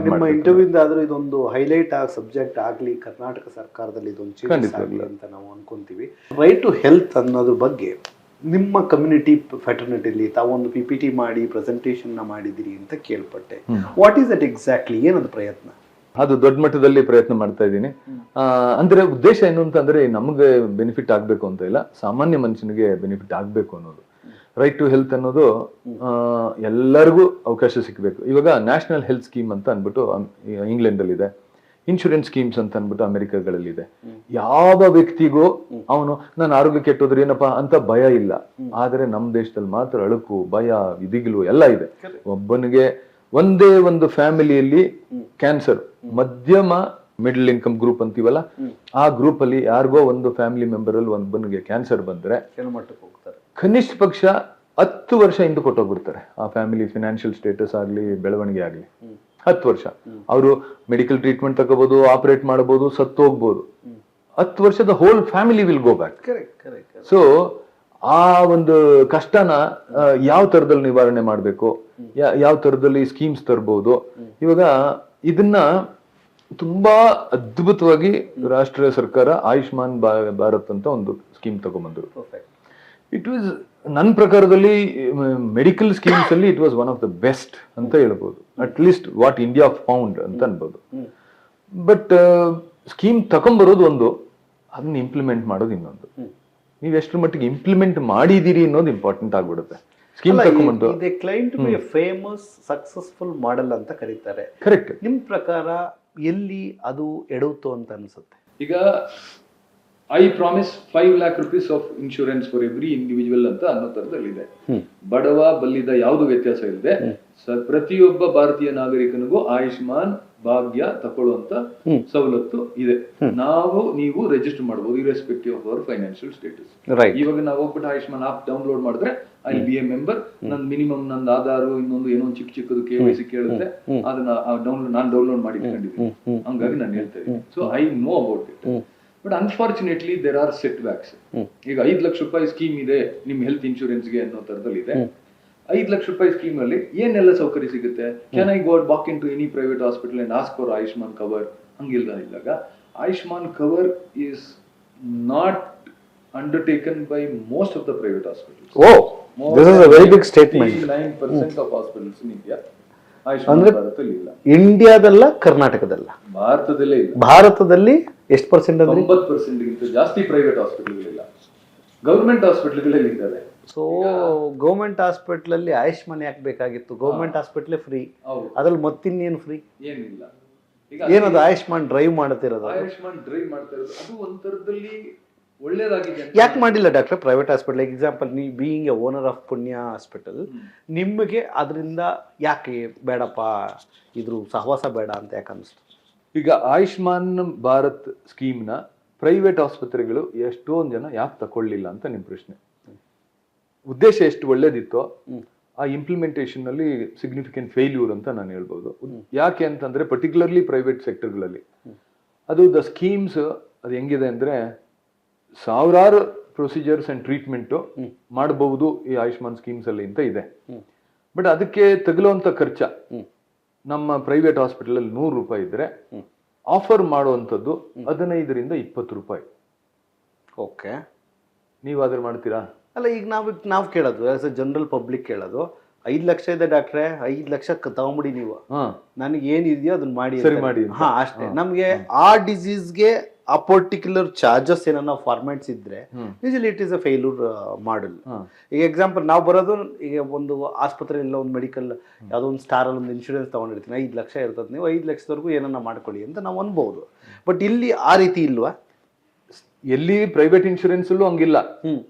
ನಿಮ್ಮ ಇಂಟರ್ವ್ಯೂ ಆದ್ರೂ ಇದೊಂದು ಹೈಲೈಟ್ ಆಗಿ ಸಬ್ಜೆಕ್ಟ್ ಆಗ್ಲಿ, ಕರ್ನಾಟಕ ಸರ್ಕಾರದಲ್ಲಿ ಇದೊಂದು ಚೇಂಜ್ ಆಗ್ಲಿ ಅಂತ ನಾವು ಅನ್ಕೊಂತೀವಿ. ರೈಟ್ ಟು ಹೆಲ್ತ್ ಅನ್ನೋದ್ರ ಬಗ್ಗೆ ನಿಮ್ಮ ಕಮ್ಯುನಿಟಿ ಫ್ಯಾಟರ್ನಿಟಿಲಿ ತಾವೊಂದು PPT ಮಾಡಿ ಪ್ರೆಸೆಂಟೇಷನ್ ಮಾಡಿದಿರಿ ಅಂತ ಕೇಳ್ಪಟ್ಟೆ. What is that exactly? ಏನದು ಪ್ರಯತ್ನ? ಅದು ದೊಡ್ಡ ಮಟ್ಟದಲ್ಲಿ ಪ್ರಯತ್ನ ಮಾಡ್ತಾ ಇದ್ದೀನಿ. ಅಂದ್ರೆ ಉದ್ದೇಶ ಏನು ಅಂತಂದ್ರೆ ನಮಗೆ ಬೆನಿಫಿಟ್ ಆಗ್ಬೇಕು ಅಂತ ಇಲ್ಲ, ಸಾಮಾನ್ಯ ಮನುಷ್ಯನಿಗೆ ಬೆನಿಫಿಟ್ ಆಗ್ಬೇಕು ಅನ್ನೋದು. ರೈಟ್ ಟು ಹೆಲ್ತ್ ಅನ್ನೋದು ಎಲ್ಲರಿಗೂ ಅವಕಾಶ ಸಿಗಬೇಕು. ಇವಾಗ ನ್ಯಾಷನಲ್ ಹೆಲ್ತ್ ಸ್ಕೀಮ್ ಅಂತ ಅನ್ಬಿಟ್ಟು ಇಂಗ್ಲೆಂಡ್ ಅಲ್ಲಿ ಇದೆ, ಇನ್ಶೂರೆನ್ಸ್ ಸ್ಕೀಮ್ಸ್ ಅಂತ ಅನ್ಬಿಟ್ಟು ಅಮೆರಿಕಗಳಲ್ಲಿ ಯಾವ ವ್ಯಕ್ತಿಗೂ ಅವನು ನನ್ನ ಆರೋಗ್ಯ ಕೆಟ್ಟೋದ್ರೆ ಏನಪ್ಪಾ ಅಂತ ಭಯ ಇಲ್ಲ. ಆದ್ರೆ ನಮ್ಮ ದೇಶದಲ್ಲಿ ಮಾತ್ರ ಅಳುಕು, ಭಯ, ವಿಧಿಗಳು ಎಲ್ಲ ಇದೆ. ಒಬ್ಬನಿಗೆ ಒಂದೇ ಒಂದು ಫ್ಯಾಮಿಲಿಯಲ್ಲಿ ಕ್ಯಾನ್ಸರ್, ಮಧ್ಯಮ ಮಿಡಲ್ ಇನ್ಕಮ್ ಗ್ರೂಪ್ ಅಂತೀವಲ್ಲ, ಆ ಗ್ರೂಪ್ ಅಲ್ಲಿ ಯಾರಿಗೋ ಒಂದು ಫ್ಯಾಮಿಲಿ ಮೆಂಬರ್ ಅಲ್ಲಿ ಒಬ್ಬನಿಗೆ ಕ್ಯಾನ್ಸರ್ ಬಂದ್ರೆ ಕನಿಷ್ಠ ಪಕ್ಷ 10 ವರ್ಷ ಹಿಂದೆ ಕೊಟ್ಟೋಗ್ಬಿಡ್ತಾರೆ. ಆ ಫ್ಯಾಮಿಲಿ ಫಿನಾನ್ಷಿಯಲ್ ಸ್ಟೇಟಸ್ ಆಗ್ಲಿ, ಬೆಳವಣಿಗೆ ಆಗ್ಲಿ 10 ವರ್ಷ. ಅವರು ಮೆಡಿಕಲ್ ಟ್ರೀಟ್ಮೆಂಟ್ ತಗೋಬಹುದು, ಆಪರೇಟ್ ಮಾಡಬಹುದು, ಸತ್ತು ಹೋಗ್ಬೋದು. 10 ವರ್ಷದ whole family will go back. So ಆ ಒಂದು ಕಷ್ಟನ ಯಾವ ತರದಲ್ಲಿ ನಿವಾರಣೆ ಮಾಡ್ಬೇಕು, ಯಾವ ತರದಲ್ಲಿ ಸ್ಕೀಮ್ಸ್ ತರಬಹುದು. ಇವಾಗ ಇದನ್ನ ತುಂಬಾ ಅದ್ಭುತವಾಗಿ ರಾಷ್ಟ್ರೀಯ ಸರ್ಕಾರ ಆಯುಷ್ಮಾನ್ ಭಾರತ್ ಅಂತ ಒಂದು ಸ್ಕೀಮ್ ತಗೊಂಡ್ಬಂದ್ರು. ಇಟ್ ವಾಸ್ ನನ್ನ ಪ್ರಕಾರದಲ್ಲಿ ಮೆಡಿಕಲ್ ಸ್ಕೀಮ್ಸ್ ಅಲ್ಲಿ it was one of the best ಅಂತ ಹೇಳ್ಬೋದು. At least what India found ಅಂತ ಅನ್ಬೋದು. ಬಟ್ ಸ್ಕೀಮ್ ತಗೊಂಡ್ಬರೋದು ಒಂದು, ಅದನ್ನ ಇಂಪ್ಲಿಮೆಂಟ್ ಮಾಡೋದು ಇನ್ನೊಂದು. ನೀವು ಎಷ್ಟರ ಮಟ್ಟಿಗೆ ಇಂಪ್ಲಿಮೆಂಟ್ ಮಾಡಿದೀರಿ ಅನ್ನೋದು ಇಂಪಾರ್ಟೆಂಟ್ ಆಗ್ಬಿಡುತ್ತೆ. ಸ್ಕೀಮ್ ತಗೊಂಡ್ಬಂದು claim to be a famous successful model ಅಂತ ಕರೀತಾರೆ. ಕರೆಕ್ಟ್. ನಿಮ್ ಪ್ರಕಾರ ಎಲ್ಲಿ ಅದು ಎಡುತ್ತು ಅಂತ ಅನ್ಸುತ್ತೆ? ಈಗ I promise 5 lakh rupees of insurance for every individual ಅಂತ ಅನ್ನೋ ತರದಲ್ಲಿ ಇದೆ. ಬಡವ ಬಲ್ಲಿದ ಯಾವುದು ವ್ಯತ್ಯಾಸ ಇಲ್ಲದೆ ಪ್ರತಿಯೊಬ್ಬ ಭಾರತೀಯ ನಾಗರಿಕನಿಗೂ ಆಯುಷ್ಮಾನ್ ಭಾಗ್ಯ ತಗೊಳ್ಳುವಂತ ಸವಲತ್ತು ಇದೆ. ನೀವು ರಿಜಿಸ್ಟರ್ ಮಾಡಬಹುದು irrespective of our financial status. ಇವಾಗ ನಾವು ಹೋಗ್ಬಿಟ್ಟು ಆಯುಷ್ಮಾನ್ ಆಪ್ ಡೌನ್ಲೋಡ್ ಮಾಡಿದ್ರೆ ಐ ಬಿ ಎ ಮೆಂಬರ್, ನನ್ ಮಿನಿಮಮ್ ನಂದು ಆಧಾರ್ ಇನ್ನೊಂದು ಏನೋ ಚಿಕ್ಕದು KYC ಕೇಳುತ್ತೆ, ಅದನ್ನ ನಾನು ಡೌನ್ಲೋಡ್ ಮಾಡಿ ಇಟ್ಕೊಂಡಿದ್ದೀನಿ. ಹಂಗಾಗಿ ನಾನು ಹೇಳ್ತಾ ಇದ್ದೀನಿ. So I know about it. But unfortunately there are setbacks. ಈಗ 5 ಲಕ್ಷ ರೂಪಾಯಿ ಸ್ಕೀಮ್ ಇದೆ ನಿಮ್ ಹೆಲ್ತ್ ಇನ್ಶೂರೆನ್ಸ್ಗೆ ಅನ್ನೋ ತರದಲ್ಲಿ ಇದೆ. 5 ಲಕ್ಷ ರೂಪಾಯಿ ಸ್ಕೀಮ್ ಅಲ್ಲಿ ಏನೆಲ್ಲ ಸೌಕರ್ಯ ಸಿಗುತ್ತೆ? Can I go walk in to any private hospital and ask for Ayushman cover? ಹಂಗಿಲ್ದಾಗ Ayushman cover is not undertaken by most of the private hospitals. This is a very big statement. 9% of hospitals in India Ayushman ಭಾರತದಲ್ಲಿ ಇಲ್ಲ. ಇಂಡಿಯಾದಲ್ಲ, ಕರ್ನಾಟಕದಲ್ಲ, ಭಾರತದಲ್ಲೇ ಇಲ್ಲ. ಭಾರತದಲ್ಲಿ ಎಷ್ಟು percent ಅಂದ್ರೆ 90% ಗಿಂತ ಜಾಸ್ತಿ ಪ್ರೈವೇಟ್ ಹಾಸ್ಪಿಟಲ್ಗಳಿಲ್ಲ, ಗವರ್ಮೆಂಟ್ ಹಾಸ್ಪಿಟಲ್ಗಳಲ್ಲಿ ಇದ್ದಾರೆ. ಸೊ ಗೌರ್ಮೆಂಟ್ ಹಾಸ್ಪಿಟಲ್ ಅಲ್ಲಿ ಆಯುಷ್ಮಾನ್ ಯಾಕೆ ಬೇಕಾಗಿತ್ತು? ಗೌರ್ಮೆಂಟ್ ಹಾಸ್ಪಿಟಲ್ ಫ್ರೀ, ಅದ್ರಲ್ಲಿ ಮತ್ತಿನ್ನೇನು ಫ್ರೀ? ಏನಿಲ್ಲ. ಏನದು ಆಯುಷ್ಮಾನ್ ಡ್ರೈವ್ ಮಾಡ್ತಿರೋದು? ಆಯುಷ್ಮಾನ್ ಡ್ರೈವ್ ಮಾಡ್ತಾ ಇರೋದು ಅದು ಒಂಥರದಲ್ಲಿ ಒಳ್ಳೇದಾಗಿದೆ. ಯಾಕೆ ಮಾಡಿಲ್ಲ ಡಾಕ್ಟರ್ ಪ್ರೈವೇಟ್ ಹಾಸ್ಪಿಟಲ್? ಎಕ್ಸಾಂಪಲ್, ನೀವು ಬೀಯಿಂಗ್ ಎ ಓನರ್ ಆಫ್ ಪುಣ್ಯ ಹಾಸ್ಪಿಟಲ್, ನಿಮಗೆ ಅದರಿಂದ ಯಾಕೆ ಬೇಡಪ್ಪ, ಇದ್ರ ಸಹವಾಸ ಬೇಡ ಅಂತ ಯಾಕೆ ಅನಿಸ್ತು? ಈಗ ಆಯುಷ್ಮಾನ್ ಭಾರತ್ ಸ್ಕೀಮ್ನ ಪ್ರೈವೇಟ್ ಆಸ್ಪತ್ರೆಗಳು ಎಷ್ಟೊಂದು ಜನ ಯಾಕೆ ತಗೊಳ್ಳಿಲ್ಲ ಅಂತ ನಿಮ್ ಪ್ರಶ್ನೆ. ಉದ್ದೇಶ ಎಷ್ಟು ಒಳ್ಳೇದಿತ್ತೋ ಆ ಇಂಪ್ಲಿಮೆಂಟೇಷನ್ ಅಲ್ಲಿ ಸಿಗ್ನಿಫಿಕೆಂಟ್ ಫೇಲ್ಯೂರ್ ಅಂತ ನಾನು ಹೇಳ್ಬೋದು. ಯಾಕೆ ಅಂತಂದ್ರೆ ಪರ್ಟಿಕ್ಯುಲರ್ಲಿ ಪ್ರೈವೇಟ್ ಸೆಕ್ಟರ್ಗಳಲ್ಲಿ ಅದು ದ ಸ್ಕೀಮ್ಸ್ ಅದು ಹೆಂಗಿದೆ ಅಂದ್ರೆ ಸಾವಿರಾರು ಪ್ರೊಸೀಜರ್ಸ್ ಅಂಡ್ ಟ್ರೀಟ್ಮೆಂಟ್ ಮಾಡಬಹುದು ಈ ಆಯುಷ್ಮಾನ್ ಸ್ಕೀಮ್ಸ್ ಅಲ್ಲಿ ಅಂತ ಇದೆ. ಬಟ್ ಅದಕ್ಕೆ ತಗುಲುವಂತ ಖರ್ಚ ನಮ್ಮ ಪ್ರೈವೇಟ್ ಹಾಸ್ಪಿಟಲ್ ಅಲ್ಲಿ 100 ರೂಪಾಯಿ ಇದ್ರೆ ಆಫರ್ ಮಾಡುವಂಥದ್ದು 15ರಿಂದ 20 ರೂಪಾಯಿ. ಓಕೆ, ನೀವಾದ್ರೆ ಮಾಡ್ತೀರಾ? ಅಲ್ಲ, ಈಗ ನಾವು ಕೇಳೋದು ಆಸ್ ಎ ಜನರಲ್ ಪಬ್ಲಿಕ್ ಕೇಳೋದು, 5 ಲಕ್ಷ ಇದೆ ಡಾಕ್ಟ್ರೆ, 5 ಲಕ್ಷ ತಗೊಂಬಿಡಿ ನೀವು, ನನಗೆ ಏನಿದೆಯೋ ಅದನ್ನ ಮಾಡಿ ಸರಿ ಮಾಡಿ. ಹಾ ಅಷ್ಟೇ. ನಮ್ಗೆ ಆ ಡಿಸೀಸ್ಗೆ ಆ ಪರ್ಟಿಕ್ಯುಲರ್ ಚಾರ್ಜಸ್ ಏನೋ ಫಾರ್ಮ್ಯಾಟ್ಸ್ ಇದ್ರೆ usually it is a failure model. ಈಗ ಎಕ್ಸಾಂಪಲ್ ನಾವು ಬರೋದು, ಈಗ ಒಂದು ಆಸ್ಪತ್ರೆಯಲ್ಲಿ ಒಂದು ಮೆಡಿಕಲ್ ಯಾವುದೋ ಒಂದು ಸ್ಟಾರಲ್ಲಿ ಒಂದು ಇನ್ಶೂರೆನ್ಸ್ ತಗೊಂಡಿರ್ತೀನಿ, 5 ಲಕ್ಷ ಇರ್ತದೆ, ನೀವು 5 ಲಕ್ಷದವರೆಗೂ ಏನನ್ನ ಮಾಡ್ಕೊಳ್ಳಿ ಅಂತ ನಾವು ಅನ್ಬೋದು. ಬಟ್ ಇಲ್ಲಿ ಆ ರೀತಿ ಇಲ್ವಾ? ಎಲ್ಲಿ ಪ್ರೈವೇಟ್ ಇನ್ಶೂರೆನ್ಸ್ ಅಲ್ಲೂ ಹಂಗಿಲ್ಲ.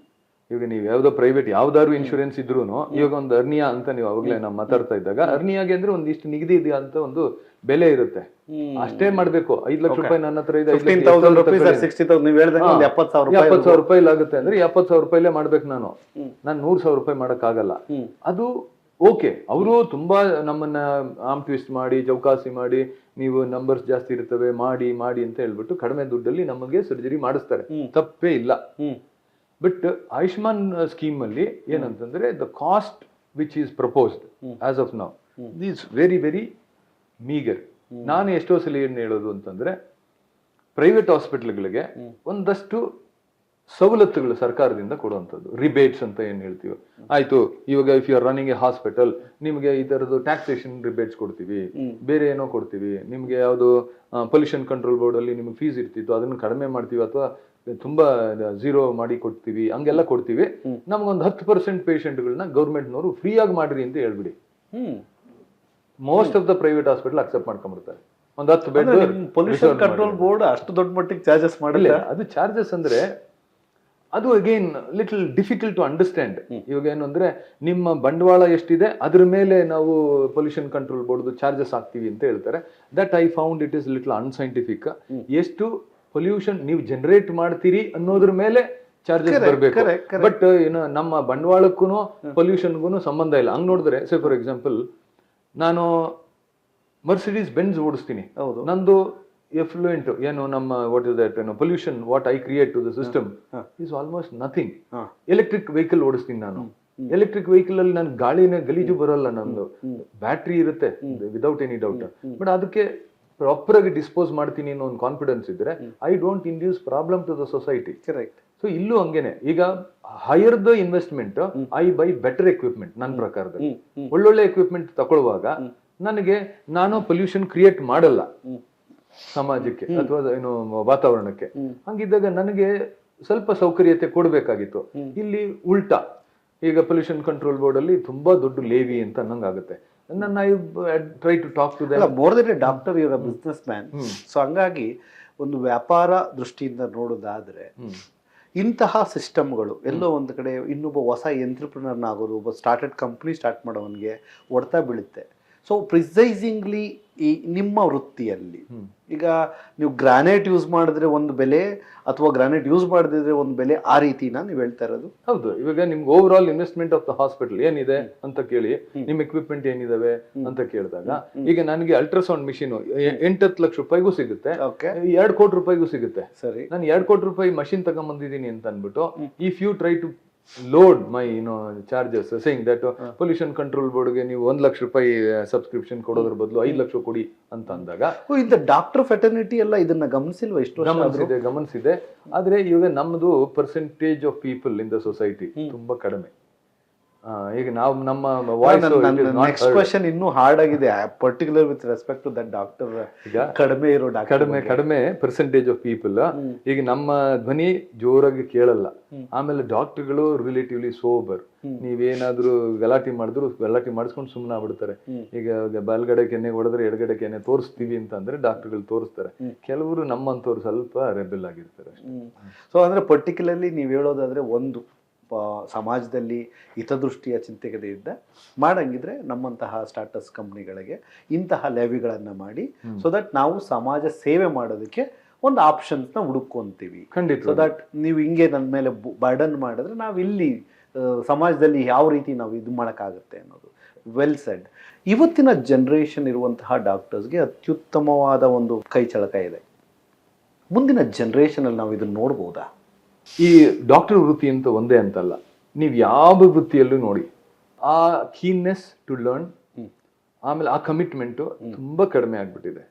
ಈಗ ನೀವು ಯಾವ್ದೋ ಪ್ರೈವೇಟ್ ಯಾವ್ದಾದ್ರು ಇನ್ಶೂರೆನ್ಸ್ ಇದ್ರು ಇವಾಗ ಒಂದು ಅರ್ನಿಯಾ ಅಂತ ನೀವು ಅವಾಗಲೇ ನಾವು ಮಾತಾಡ್ತಾ ಇದ್ದಾಗ, ಅರ್ನಿಯಾಗೆ ಅಂದ್ರೆ ಒಂದಿಷ್ಟು ನಿಗದಿ ಇದೆಯಾ ಅಂತ ಒಂದು ಬೆಲೆ ಇರುತ್ತೆ, ಅಷ್ಟೇ ಮಾಡ್ಬೇಕು. 5 ಲಕ್ಷ ರೂಪಾಯಿ ನನ್ನ ಹತ್ರ ಇದೆ, 60,000 ನೀವು ಹೇಳಿದ್ರೆ 70,000 ರೂಪಾಯಿ ಆಗುತ್ತೆ ಅಂದ್ರೆ 70,000 ರೂಪಾಯಿಲೇ ಮಾಡ್ಬೇಕು. ನಾನು 100,000 ರೂಪಾಯಿ ಮಾಡಕ್ ಆಗಲ್ಲ. ಅದು ಓಕೆ, ಅವರು ತುಂಬಾ ನಮ್ಮನ್ನ ಆರ್ಮ್ ಟ್ವಿಸ್ಟ್ ಮಾಡಿ ಚೌಕಾಸಿ ಮಾಡಿ, ನೀವು ನಂಬರ್ಸ್ ಜಾಸ್ತಿ ಇರ್ತವೆ ಮಾಡಿ ಮಾಡಿ ಅಂತ ಹೇಳ್ಬಿಟ್ಟು ಕಡಿಮೆ ದುಡ್ಡಲ್ಲಿ ನಮಗೆ ಸರ್ಜರಿ ಮಾಡಿಸ್ತಾರೆ, ತಪ್ಪೇ ಇಲ್ಲ. ಬಟ್ ಆಯುಷ್ಮಾನ್ ಸ್ಕೀಮ್ ಅಲ್ಲಿ ಏನಂತಂದ್ರೆ the cost which is proposed as of now is very very meagre. ನಾನು ಎಷ್ಟೋ ಸಲ ಏನ್ ಹೇಳೋದು ಅಂತಂದ್ರೆ, ಪ್ರೈವೇಟ್ ಹಾಸ್ಪಿಟಲ್ಗಳಿಗೆ ಒಂದಷ್ಟು ಸವಲತ್ತುಗಳು ಸರ್ಕಾರದಿಂದ ಕೊಡುವಂಥದ್ದು, ರಿಬೇಟ್ಸ್ ಅಂತ ಏನ್ ಹೇಳ್ತೀವಿ. ಆಯ್ತು, ಇವಾಗ if you are running a hospital, ನಿಮ್ಗೆ ಈ ತರದ್ದು ಟ್ಯಾಕ್ಸೇಷನ್ ರಿಬೇಟ್ಸ್ ಕೊಡ್ತೀವಿ, ಬೇರೆ ಏನೋ ಕೊಡ್ತೀವಿ, ನಿಮ್ಗೆ ಯಾವುದು ಪೊಲ್ಯೂಷನ್ ಕಂಟ್ರೋಲ್ ಬೋರ್ಡ್ ಅಲ್ಲಿ ನಿಮ್ಗೆ ಫೀಸ್ ಇರ್ತಿತ್ತು ಅದನ್ನ ಕಡಿಮೆ ಮಾಡ್ತೀವಿ, ಅಥವಾ ತುಂಬಾ 0 ಮಾಡಿ ಕೊಡ್ತೀವಿ, ಹಂಗೆಲ್ಲ ಕೊಡ್ತೀವಿ. ನಮ್ಗೊಂದು 10% ಪೇಷಂಟ್ಗಳನ್ನ ಗೌರ್ಮೆಂಟ್ನವರು ಫ್ರೀ ಆಗಿ ಮಾಡ್ರಿ ಅಂತ ಹೇಳ್ಬಿಡಿ. Most of the private hospital accept ಮಾಡ್ಕೊಂಡ್ಬಿಡ್ತಾರೆ. ಒಂದು 10 ಬೆಡ್ ಪೊಲ್ಯೂಷನ್ ಕಂಟ್ರೋಲ್ ಬೋರ್ಡ್ ಅಷ್ಟು ದೊಡ್ಡ ಮಟ್ಟಿಗೆ ಚಾರ್ಜಸ್ ಮಾಡಿಲ್ಲ. ಅದು ಚಾರ್ಜಸ್ ಅಂದ್ರೆ ಅದು again little difficult to understand. ಇವಾಗ ಏನು ಅಂದ್ರೆ, ನಿಮ್ಮ ಬಂಡವಾಳ ಎಷ್ಟಿದೆ ಅದ್ರ ಮೇಲೆ ನಾವು ಪೊಲ್ಯೂಷನ್ ಕಂಟ್ರೋಲ್ ಬೋರ್ಡ್ ಚಾರ್ಜಸ್ ಹಾಕ್ತೀವಿ ಅಂತ ಹೇಳ್ತಾರೆ. That I found it is little unscientific. ಎಷ್ಟು ಪೊಲ್ಯೂಷನ್ ನೀವು ಜನರೇಟ್ ಮಾಡ್ತೀರಿ ಅನ್ನೋದ್ರ ಮೇಲೆ ಚಾರ್ಜಸ್ ಬರಬೇಕು. ಬಟ್ ಏನು ನಮ್ಮ ಬಂಡವಾಳಕ್ಕೂ ಪೊಲ್ಯೂಷನ್ಗೂ ಸಂಬಂಧ ಇಲ್ಲ. ಹಂಗ್ ನೋಡಿದ್ರೆ, ಸೇ ಫಾರ್ ಎಕ್ಸಾಂಪಲ್, ನಾನು ಮರ್ಸಿಡೀಸ್ ಬೆಂಜ್ ಓಡಿಸ್ತೀನಿ, ನಂದು ಎಫ್ಲುಯೆಂಟ್ ಏನು ನಮ್ಮ ವಾಟ್ ಇಸ್ ದಟ್ ಏನು pollution what I create to the system is almost nothing. Electric vehicle ಓಡಿಸ್ತೀನಿ ನಾನು, ಎಲೆಕ್ಟ್ರಿಕ್ ವೆಹಿಕಲ್ ಅಲ್ಲಿ ನನ್ ಗಾಳಿನ ಗಲೀಜು ಬರಲ್ಲ, ನಂದು ಬ್ಯಾಟ್ರಿ ಇರುತ್ತೆ ವಿದೌಟ್ ಎನಿ ಡೌಟ್. ಬಟ್ ಅದಕ್ಕೆ ಪ್ರಾಪರ್ ಆಗಿ ಡಿಸ್ಪೋಸ್ ಮಾಡ್ತೀನಿ ಅನ್ನೋ ಒಂದು ಕಾನ್ಫಿಡೆನ್ಸ್ ಇದ್ರೆ I don't induce problem to the society. Correct. So ಇಲ್ಲೂ ಹಂಗೇನೆ. ಈಗ higher the investment, I buy better equipment. ನನ್ನ ಪ್ರಕಾರದಲ್ಲಿ ಒಳ್ಳೊಳ್ಳೆ ಎಕ್ವಿಪ್ಮೆಂಟ್ ತಗೊಳ್ಳುವಾಗ ನನಗೆ ನಾನು ಪೊಲ್ಯೂಷನ್ ಕ್ರಿಯೇಟ್ ಮಾಡಲ್ಲ ಸಮಾಜಕ್ಕೆ ಅಥವಾ ಏನು ವಾತಾವರಣಕ್ಕೆ. ಹಂಗಿದ್ದಾಗ ನನಗೆ ಸ್ವಲ್ಪ ಸೌಕರ್ಯತೆ ಕೊಡ್ಬೇಕಾಗಿತ್ತು. ಇಲ್ಲಿ ಉಲ್ಟಾ, ಈಗ ಪೊಲ್ಯೂಷನ್ ಕಂಟ್ರೋಲ್ ಬೋರ್ಡ್ ಅಲ್ಲಿ ತುಂಬಾ ದೊಡ್ಡ ಲೇವಿ ಅಂತ ಅನ್ನಂಗಾಗುತ್ತೆ. ನನ್ನ I try to talk to them. More then a doctor, you are a businessman. So ಹಂಗಾಗಿ ಒಂದು ವ್ಯಾಪಾರ ದೃಷ್ಟಿಯಿಂದ ನೋಡೋದಾದ್ರೆ ಇಂತಹ ಸಿಸ್ಟಮ್ಗಳು ಎಲ್ಲೋ ಒಂದು ಕಡೆ ಇನ್ನೊಬ್ಬ ಹೊಸ ಎಂಟ್ರಪ್ರಿನರ್ನ ಆಗೋದು, ಒಬ್ಬ ಸ್ಟಾರ್ಟೆಡ್ ಕಂಪ್ನಿ ಸ್ಟಾರ್ಟ್ ಮಾಡೋವನಿಗೆ ಹೊಡ್ತಾ ಬೀಳುತ್ತೆ. ಸೊ ಪ್ರಿಸೈಸಿಂಗ್ಲಿ ಈ ನಿಮ್ಮ ವೃತ್ತಿಯಲ್ಲಿ ಈಗ ನೀವು ಗ್ರಾನೈಟ್ ಯೂಸ್ ಮಾಡಿದ್ರೆ ಒಂದು ಬೆಲೆ, ಅಥವಾ ಗ್ರಾನೈಟ್ ಯೂಸ್ ಮಾಡದಿದ್ರೆ ಒಂದು ಬೆಲೆ, ಆ ರೀತಿನ ನೀವು ಹೇಳ್ತಾ ಇರೋದು? ಹೌದು. ಇವಾಗ ನಿಮ್ಗೆ over all investment of the hospital ಏನಿದೆ ಅಂತ ಕೇಳಿ, ನಿಮ್ ಎಕ್ವಿಪ್ಮೆಂಟ್ ಏನಿದಾವೆ ಅಂತ ಕೇಳಿದಾಗ, ಈಗ ನನಗೆ ಅಲ್ಟ್ರಾಸೌಂಡ್ ಮಿಷಿನ್ 8-10 ಲಕ್ಷ ರೂಪಾಯಿಗೂ ಸಿಗುತ್ತೆ, 2 ಕೋಟಿ ರೂಪಾಯಿಗೂ ಸಿಗುತ್ತೆ. ಸರಿ, ನಾನು 2 ಕೋಟಿ ರೂಪಾಯಿ ಮಷಿನ್ ತಗೊಂಡ್ಬಂದಿದ್ದೀನಿ ಅಂತ ಅನ್ಬಿಟ್ಟು, if you try to load my charges saying that pollution control ಬೋರ್ಡ್ಗೆ ನೀವು 1 ಲಕ್ಷ ರೂಪಾಯಿ ಸಬ್ಸ್ಕ್ರಿಪ್ಷನ್ ಕೊಡೋದ್ರ ಬದಲು 5 ಲಕ್ಷ ಕೊಡಿ ಅಂತ ಅಂದಾಗ, ಇಂದ ಡಾಕ್ಟರ್ ಫೆಟರ್ನಿಟಿ ಎಲ್ಲ ಇದನ್ನ ಗಮನಿಸಿಲ್ವಾ? ಇಷ್ಟು ಗಮನಿಸಿದೆ. ಆದ್ರೆ ಇವಾಗ ನಮ್ದು percentage of people in the society ತುಂಬಾ ಕಡಿಮೆ. ಈಗ ನಾವು ನಮ್ಮ ವಾಯ್ಸ್ ನೆಕ್ಸ್ಟ್ ಕ್ವೆಶ್ಚನ್ ಇನ್ನೂ ಹಾರ್ಡ್ ಆಗಿದೆ, particular with respect to that doctor. ಈಗ ಕಡಿಮೆ ಇರೋ ಕಡಿಮೆ ಪರ್ಸೆಂಟೇಜ್ ಆಫ್ ಪೀಪಲ್. ಈಗ ನಮ್ಮ ಧ್ವನಿ ಜೋರಾಗಿ ಕೇಳಲ್ಲ. ಆಮೇಲೆ ಡಾಕ್ಟರ್ಗಳು ರಿಲೇಟಿವ್ಲಿ ಸೋಬರ್. ನೀವೇನಾದ್ರೂ ಗಲಾಟೆ ಮಾಡಿದ್ರು ಗಲಾಟೆ ಮಾಡಿಸ್ಕೊಂಡು ಸುಮ್ಮನೆ ಆಗ್ಬಿಡ್ತಾರೆ. ಈಗ ಬಲ್ಗಡೆ ಕೆನ್ನೆ ಹೊಡೆದ್ರೆ ಎಡಗಡೆ ಕೆನ್ನೆ ತೋರಿಸ್ತೀವಿ ಅಂತ ಅಂದ್ರೆ ಡಾಕ್ಟರ್ಗಳು ತೋರಿಸ್ತಾರೆ. ಕೆಲವರು ನಮ್ಮಂತವ್ರು ಸ್ವಲ್ಪ ರೆಬೆಲ್ ಆಗಿರ್ತಾರೆ ಅಷ್ಟೇ. ಸೊ ಅಂದ್ರೆ ಪರ್ಟಿಕ್ಯುಲರ್ಲಿ ನೀವು ಹೇಳೋದಾದ್ರೆ, ಒಂದು ಸಮಾಜದಲ್ಲಿ ಹಿತದೃಷ್ಟಿಯ ಚಿಂತಕತೆಯಿಂದ ಮಾಡಂಗಿದ್ರೆ ನಮ್ಮಂತಹ ಸ್ಟಾರ್ಟರ್ಸ್ ಕಂಪ್ನಿಗಳಿಗೆ ಇಂತಹ ಲೆವಿಗಳನ್ನು ಮಾಡಿ, ಸೊ ದಟ್ ನಾವು ಸಮಾಜ ಸೇವೆ ಮಾಡೋದಕ್ಕೆ ಒಂದು ಆಪ್ಷನ್ಸ್ನ ಹುಡುಕೊಂತೀವಿ. ಖಂಡಿತ. ಸೊ ದಟ್ ನೀವು ಹಿಂಗೆ ನನ್ನ ಮೇಲೆ ಬರ್ಡನ್ ಮಾಡಿದ್ರೆ ನಾವು ಇಲ್ಲಿ ಸಮಾಜದಲ್ಲಿ ಯಾವ ರೀತಿ ನಾವು ಇದು ಮಾಡೋಕ್ಕಾಗುತ್ತೆ ಅನ್ನೋದು. Well shed. ಇವತ್ತಿನ ಜನ್ರೇಷನ್ ಇರುವಂತಹ ಡಾಕ್ಟರ್ಸ್ಗೆ ಅತ್ಯುತ್ತಮವಾದ ಒಂದು ಕೈ ಚಳಕ ಇದೆ. ಮುಂದಿನ ಜನರೇಷನ್ ಅಲ್ಲಿ ನಾವು ಇದನ್ನ ನೋಡ್ಬೋದಾ? ಈ ಡಾಕ್ಟರ್ ವೃತ್ತಿ ಅಂತ ಒಂದೇ ಅಂತಲ್ಲ, ನೀವು ಯಾವ ವೃತ್ತಿಯಲ್ಲೂ ನೋಡಿ ಆ ಕೀನ್ನೆಸ್ ಟು ಲರ್ನ್, ಆಮೇಲೆ ಆ ಕಮಿಟ್ಮೆಂಟು ತುಂಬಾ ಕಡಿಮೆ ಆಗ್ಬಿಟ್ಟಿದೆ.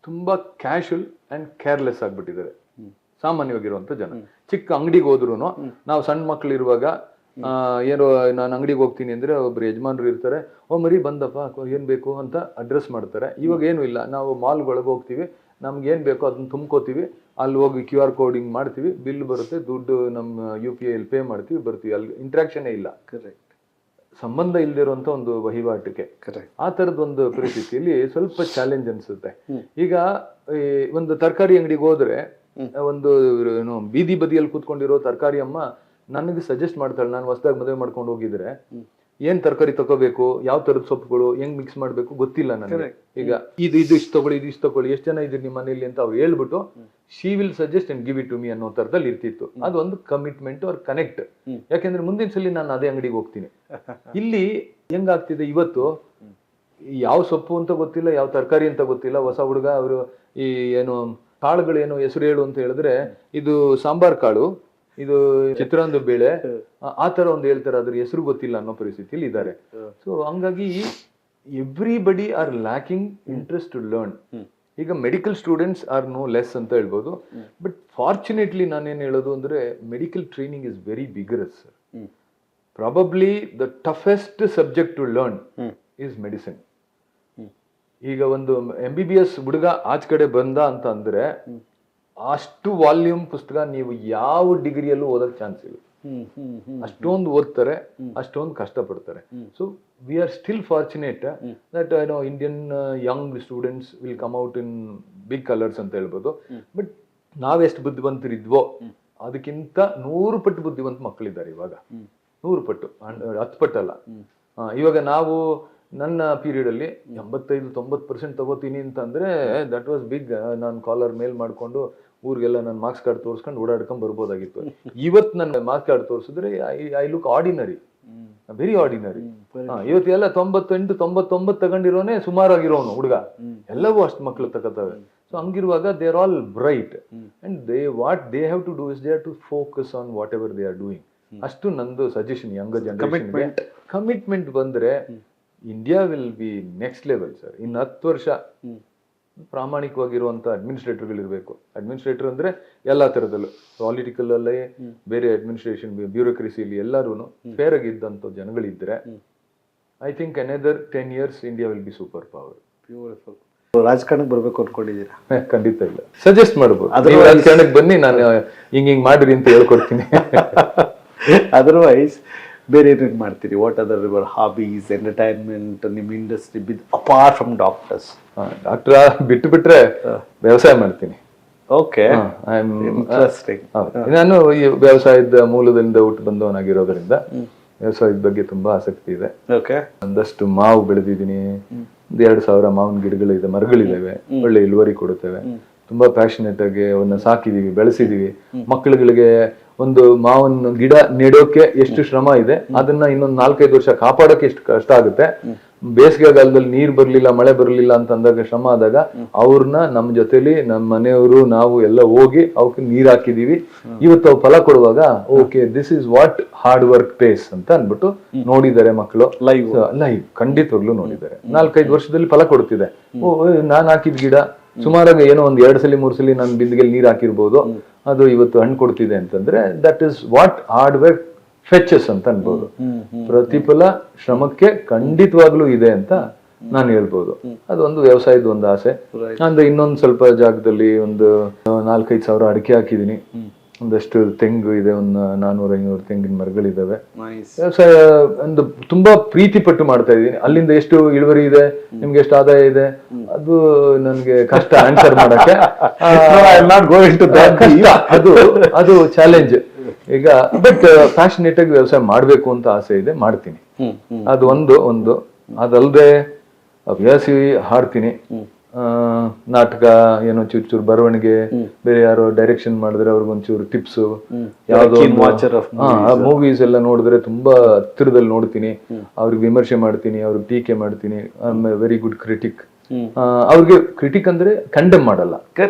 ತುಂಬಾ ಕ್ಯಾಶುವಲ್ ಅಂಡ್ ಕೇರ್ಲೆಸ್ ಆಗ್ಬಿಟ್ಟಿದ್ದಾರೆ ಸಾಮಾನ್ಯವಾಗಿರುವಂತ ಜನ. ಚಿಕ್ಕ ಅಂಗಡಿಗೆ ಹೋದ್ರು, ನಾವು ಸಣ್ಣ ಮಕ್ಳು ಇರುವಾಗ ಏನೋ ನಾನು ಅಂಗಡಿಗೆ ಹೋಗ್ತೀನಿ ಅಂದ್ರೆ ಒಬ್ರು ಯಜಮಾನ್ರು ಇರ್ತಾರೆ, ಓ ಮರಿ ಬಂದಪ್ಪ ಏನ್ ಬೇಕು ಅಂತ ಅಡ್ರೆಸ್ ಮಾಡ್ತಾರೆ. ಇವಾಗ ಏನು ಇಲ್ಲ, ನಾವು ಮಾಲ್ಗೊಳಗೆ ಹೋಗ್ತೀವಿ, ನಮ್ಗೆ ಏನ್ ಬೇಕೋ ಅದನ್ನ ತುಂಬ್ಕೋತೀವಿ, ಅಲ್ಲಿ ಹೋಗಿ QR ಕೋಡಿಂಗ್ ಮಾಡ್ತೀವಿ, ಬಿಲ್ ಬರುತ್ತೆ, ದುಡ್ಡು ನಮ್ಮ UPI ಅಲ್ಲಿ ಪೇ ಮಾಡ್ತೀವಿ, ಬರ್ತೀವಿ. ಅಲ್ಲಿ ಇಂಟ್ರಾಕ್ಷನ್ ಇಲ್ಲ, ಕರೆಕ್ಟ್, ಸಂಬಂಧ ಇಲ್ದಿರುವಂತ ಒಂದು ವಹಿವಾಟಿಕೆ. ಆ ತರದ ಒಂದು ಪರಿಸ್ಥಿತಿಯಲ್ಲಿ ಸ್ವಲ್ಪ ಚಾಲೆಂಜ್ ಅನ್ಸುತ್ತೆ. ಈಗ ಒಂದು ತರಕಾರಿ ಅಂಗಡಿಗೆ ಹೋದ್ರೆ ಒಂದು ಏನು ಬೀದಿ ಬದಿಯಲ್ಲಿ ಕೂತ್ಕೊಂಡಿರೋ ತರಕಾರಿ ಅಮ್ಮ ನನಗೆ ಸಜೆಸ್ಟ್ ಮಾಡ್ತಾಳೆ, ನಾನು ಹೊಸದಾಗಿ ಮದುವೆ ಮಾಡ್ಕೊಂಡು ಹೋಗಿದ್ರೆ ಏನ್ ತರಕಾರಿ ತಗೋಬೇಕು, ಯಾವ ತರದ ಸೊಪ್ಪುಗಳು ಹೆಂಗ್ ಮಿಕ್ಸ್ ಮಾಡ್ಬೇಕು ಗೊತ್ತಿಲ್ಲ ನನಗೆ. ಈಗ ಇದು ಇಷ್ಟು ತಗೊಳ್ಳಿ, ಇದು ಇಷ್ಟು ತಗೊಳ್ಳಿ, ಎಷ್ಟು ಜನ ಇದ್ರಿ ನಿಮ್ಮ ಮನೇಲಿ ಅಂತ ಅವ್ರು ಹೇಳ್ಬಿಟ್ಟು she will suggest and give it to me ಅನ್ನೋ ತರದಲ್ಲಿ ಇರ್ತಿತ್ತು. ಅದೊಂದು ಕಮಿಟ್ಮೆಂಟ್ ಅವ್ರ ಕನೆಕ್ಟ್. ಯಾಕೆಂದ್ರೆ ಮುಂದಿನ ಸಲ ನಾನು ಅದೇ ಅಂಗಡಿಗೆ ಹೋಗ್ತೀನಿ. ಇಲ್ಲಿ ಹೆಂಗಾಗ್ತಿದೆ ಇವತ್ತು, ಯಾವ ಸೊಪ್ಪು ಅಂತ ಗೊತ್ತಿಲ್ಲ, ಯಾವ ತರಕಾರಿ ಅಂತ ಗೊತ್ತಿಲ್ಲ. ಹೊಸ ಹುಡುಗ ಅವರು ಈ ಏನು ಕಾಳುಗಳು ಏನು ಹೆಸರು ಹೇಳು ಅಂತ ಹೇಳಿದ್ರೆ ಇದು ಸಾಂಬಾರ್ ಕಾಳು, ಇದು ಚಿತ್ರಾನ್ನ ಬೇಳೆ, ಆ ತರ ಒಂದು ಹೇಳ್ತಾರೆ, ಅದ್ರ ಹೆಸರು ಗೊತ್ತಿಲ್ಲ ಅನ್ನೋ ಪರಿಸ್ಥಿತಿಯಲ್ಲಿ ಇದ್ದಾರೆ. ಸೊ ಹಂಗಾಗಿ everybody are lacking interest to learn. ಈಗ medical students are no less ಅಂತ ಹೇಳ್ಬೋದು, ಬಟ್ ಫಾರ್ಚುನೇಟ್ಲಿ ನಾನೇನ್ ಹೇಳೋದು ಅಂದ್ರೆ medical training is very rigorous. Probably the toughest subject to learn is medicine. ಈಗ ಒಂದು MBBS ಹುಡುಗ ಆಚ ಕಡೆ ಬಂದ ಅಂತ ಅಂದ್ರೆ ಅಷ್ಟು ವಾಲ್ಯೂಮ್ ಪುಸ್ತಕ ನೀವು ಯಾವ ಡಿಗ್ರಿಯಲ್ಲೂ ಓದಕ್ ಚಾನ್ಸ್ ಇಲ್ಲ. ಅಷ್ಟೊಂದು ಓದ್ತಾರೆ, ಅಷ್ಟೊಂದು ಕಷ್ಟಪಡ್ತಾರೆ. So we are still fortunate that Indian young students will come out in big colours ಅಂತ ಹೇಳ್ಬೋದು. ಬಟ್ ನಾವೆಷ್ಟು ಬುದ್ಧಿವಂತರಿದ್ವೋ ಅದಕ್ಕಿಂತ 100 ಪಟ್ಟು ಬುದ್ಧಿವಂತ ಮಕ್ಕಳಿದ್ದಾರೆ ಇವಾಗ. 100 ಪಟ್ಟು, 10 ಪಟ್ಟಲ್ಲ. ಇವಾಗ ನಾವು ನನ್ನ ಪೀರಿಯಡ್ ಅಲ್ಲಿ 85-90% ತಗೋತೀನಿ ಅಂತಂದ್ರೆ ದಟ್ ವಾಸ್ ಬಿಗ್. ನಾನು ಕಾಲರ್ ಮೇಲ್ ಮಾಡ್ಕೊಂಡು ಊರಿಗೆಲ್ಲ ನನ್ನ ಮಾರ್ಕ್ಸ್ ಕಾರ್ಡ್ ತೋರಿಸ್ಕೊಂಡು ಓಡಾಡ್ಕೊಂಡ್ ಬರ್ಬೋದಾಗಿತ್ತು. ಇವತ್ತು ನನ್ನ ಮಾರ್ಕ್ಸ್ ಕಾರ್ಡ್ ತೋರಿಸಿದ್ರೆ I look ordinary, very ordinary. ಇವತ್ತು ಎಲ್ಲ 98-99 ತಗೊಂಡಿರೋನೆ ಸುಮಾರಾಗಿರೋನು ಹುಡುಗ, ಎಲ್ಲವೂ ಅಷ್ಟು ಮಕ್ಳು ತಗೋತವೆ. ಸೊ ಹಂಗಿರುವಾಗ they are all bright and what they have to do is they have to focus on whatever they are doing. ಅಷ್ಟು ನಂದು ಸಜೆಷನ್ ಯಂಗ್ ಜನರೇಷನ್. ಕಮಿಟ್ಮೆಂಟ್ ಬಂದ್ರೆ India will be next level sir. ಇನ್ನು 10 ವರ್ಷ ಪ್ರಾಮಾಣಿಕವಾಗಿರುವಂತ ಅಡ್ಮಿನಿಸ್ಟ್ರೇಟರ್ಗಳು ಇರಬೇಕು. Administrator ಅಂದ್ರೆ ಎಲ್ಲಾ ತರದಲ್ಲೂ, political ಅಲ್ಲೇ ಬೇರೆ ಅಡ್ಮಿನಿಸ್ಟ್ರೇಷನ್, ಬ್ಯೂರೋಕ್ರಸಿಯಲ್ಲಿ ಎಲ್ಲರೂ ಫೇರ್ ಆಗಿದ್ದಂತ ಜನಗಳಿದ್ರೆ I think another 10 years India will be super power. Beautiful. ರಾಜಕಾರಣಕ್ಕೆ ಬರ್ಬೇಕು ಅನ್ಕೊಂಡಿದ್ದೀರಾ? ಖಂಡಿತ ಇಲ್ಲ, ಸಜೆಸ್ಟ್ ಮಾಡ್ಬೋದು. ರಾಜಕಾರಣಕ್ಕೆ ಬನ್ನಿ, ನಾನು ಹಿಂಗ್ ಮಾಡ್ರಿ ಅಂತ ಹೇಳ್ಕೊಡ್ತೀನಿ. ಅದರ್ವೈಸ್ ಬೇರೆ ಏನೇನು ಮಾಡ್ತೀರಿ? What other your hobbies, entertainment, ನಿಮ್ಮ industry apart from doctors? Doctor ಬಿಟ್ಟು ಬಿಟ್ರೆ ವ್ಯವಸಾಯ ಮಾಡ್ತೀನಿ. Okay, interesting. ನಾನು ಈ ವ್ಯವಸಾಯದ ಮೂಲದಿಂದ ಹುಟ್ಟು ಬಂದವನಾಗಿರೋದ್ರಿಂದ ವ್ಯವಸಾಯದ ಬಗ್ಗೆ ತುಂಬಾ ಆಸಕ್ತಿ ಇದೆ. ಓಕೆ, ಒಂದಷ್ಟು ಮಾವು ಬೆಳೆದಿದ್ದೀನಿ, 2,000 ಮಾವಿನ ಗಿಡಗಳಿದೆ, ಮರಗಳಿದಾವೆ, ಒಳ್ಳೆ ಇಳುವರಿ ಕೊಡುತ್ತವೆ. ತುಂಬಾ ಪ್ಯಾಷನೇಟ್ ಆಗಿ ಅವನ್ನ ಸಾಕಿದೀವಿ, ಬೆಳೆಸಿದೀವಿ. ಮಕ್ಕಳುಗಳಿಗೆ ಒಂದು ಮಾವನ್ನ ಗಿಡ ನೆಡೋಕೆ ಎಷ್ಟು ಶ್ರಮ ಇದೆ, ಅದನ್ನ ಇನ್ನೊಂದು 4-5 ವರ್ಷ ಕಾಪಾಡೋಕೆ ಎಷ್ಟು ಕಷ್ಟ ಆಗುತ್ತೆ. ಬೇಸಿಗೆಗಾಲದಲ್ಲಿ ನೀರ್ ಬರ್ಲಿಲ್ಲ, ಮಳೆ ಬರ್ಲಿಲ್ಲ ಅಂತ ಅಂದಾಗ, ಶ್ರಮ ಆದಾಗ ಅವ್ರನ್ನ ನಮ್ಮ ಜೊತೆಲಿ ನಮ್ಮ ಮನೆಯವರು ನಾವು ಎಲ್ಲ ಹೋಗಿ ಅವಕ್ಕೆ ನೀರ್ ಹಾಕಿದೀವಿ. ಇವತ್ತು ಅವು ಫಲ ಕೊಡುವಾಗ okay this is what hard work pays ಅಂತ ಅನ್ಬಿಟ್ಟು ನೋಡಿದ್ದಾರೆ ಮಕ್ಕಳು. ಲೈವ್ ಖಂಡಿತವಾಗ್ಲೂ ನೋಡಿದ್ದಾರೆ. 4-5 ವರ್ಷದಲ್ಲಿ ಫಲ ಕೊಡ್ತಿದೆ. ನಾನ್ ಹಾಕಿದ ಗಿಡ ಸುಮಾರಾಗಿ ಏನೋ ಒಂದು 2 ಸಲ 3 ಸಲ ನಾನು ಬಿಂದಿಗೆಯಲ್ಲಿ ನೀರ್ ಹಾಕಿರ್ಬೋದು, ಅದು ಇವತ್ತು ಹಣ್ಣು ಕೊಡ್ತಿದೆ ಅಂತಂದ್ರೆ that is what hard work fetches ಅಂತ ಅನ್ಬೋದು. ಪ್ರತಿಫಲ ಶ್ರಮಕ್ಕೆ ಖಂಡಿತವಾಗ್ಲೂ ಇದೆ ಅಂತ ನಾನು ಹೇಳ್ಬೋದು. ಅದೊಂದು ವ್ಯವಸಾಯದ ಒಂದು ಆಸೆ. ಅಂದ್ರೆ ಇನ್ನೊಂದು ಸ್ವಲ್ಪ ಜಾಗದಲ್ಲಿ ಒಂದು 4-5 ಸಾವಿರ ಅಡಿಕೆ ಹಾಕಿದೀನಿ. ಒಂದಷ್ಟು ತೆಂಗು ಇದೆ, ಒಂದು 400-500 ತೆಂಗಿನ ಮರಗಳಿದಾವೆ. ವ್ಯವಸಾಯ ಒಂದು ತುಂಬಾ ಪ್ರೀತಿ ಪಟ್ಟು ಮಾಡ್ತಾ ಇದ್ದೀನಿ. ಅಲ್ಲಿಂದ ಎಷ್ಟು ಇಳುವರಿ ಇದೆ, ನಿಮ್ಗೆ ಎಷ್ಟು ಆದಾಯ ಇದೆ, ಅದು ನನ್ಗೆ ಕಷ್ಟ ಆನ್ಸರ್ ಮಾಡಕ್ಕೆ. ಅದು ಚಾಲೆಂಜ್ ಈಗ. ಬಟ್ ಪ್ಯಾಷನೇಟ್ ಆಗಿ ವ್ಯವಸಾಯ ಮಾಡ್ಬೇಕು ಅಂತ ಆಸೆ ಇದೆ, ಮಾಡ್ತೀನಿ. ಅದು ಒಂದು ಅದಲ್ಲದೆ ಹವ್ಯಾಸಿ ಹಾಡ್ತೀನಿ, ನಾಟಕ, ಏನೋ ಚೂರು ಬರವಣಿಗೆ, ಬೇರೆ ಯಾರೋ ಡೈರೆಕ್ಷನ್ ಮಾಡಿದ್ರೆ ಅವ್ರಿಗೊಂಚೂರು ಟಿಪ್ಸ್, ಯಾವ್ದೋ ಮೂವೀಸ್ ಎಲ್ಲ ನೋಡಿದ್ರೆ ತುಂಬಾ ಹತ್ತಿರದಲ್ಲಿ ನೋಡ್ತೀನಿ, ಅವ್ರಿಗೆ ವಿಮರ್ಶೆ ಮಾಡ್ತೀನಿ, ಅವ್ರಿಗೆ ಟೀಕೆ ಮಾಡ್ತೀನಿ. I am A very good critic. ಅವ್ರಿಗೆ ಕ್ರಿಟಿಕ್ ಅಂದ್ರೆ ಕಂಡೆಮ್ ಮಾಡಲ್ಲ,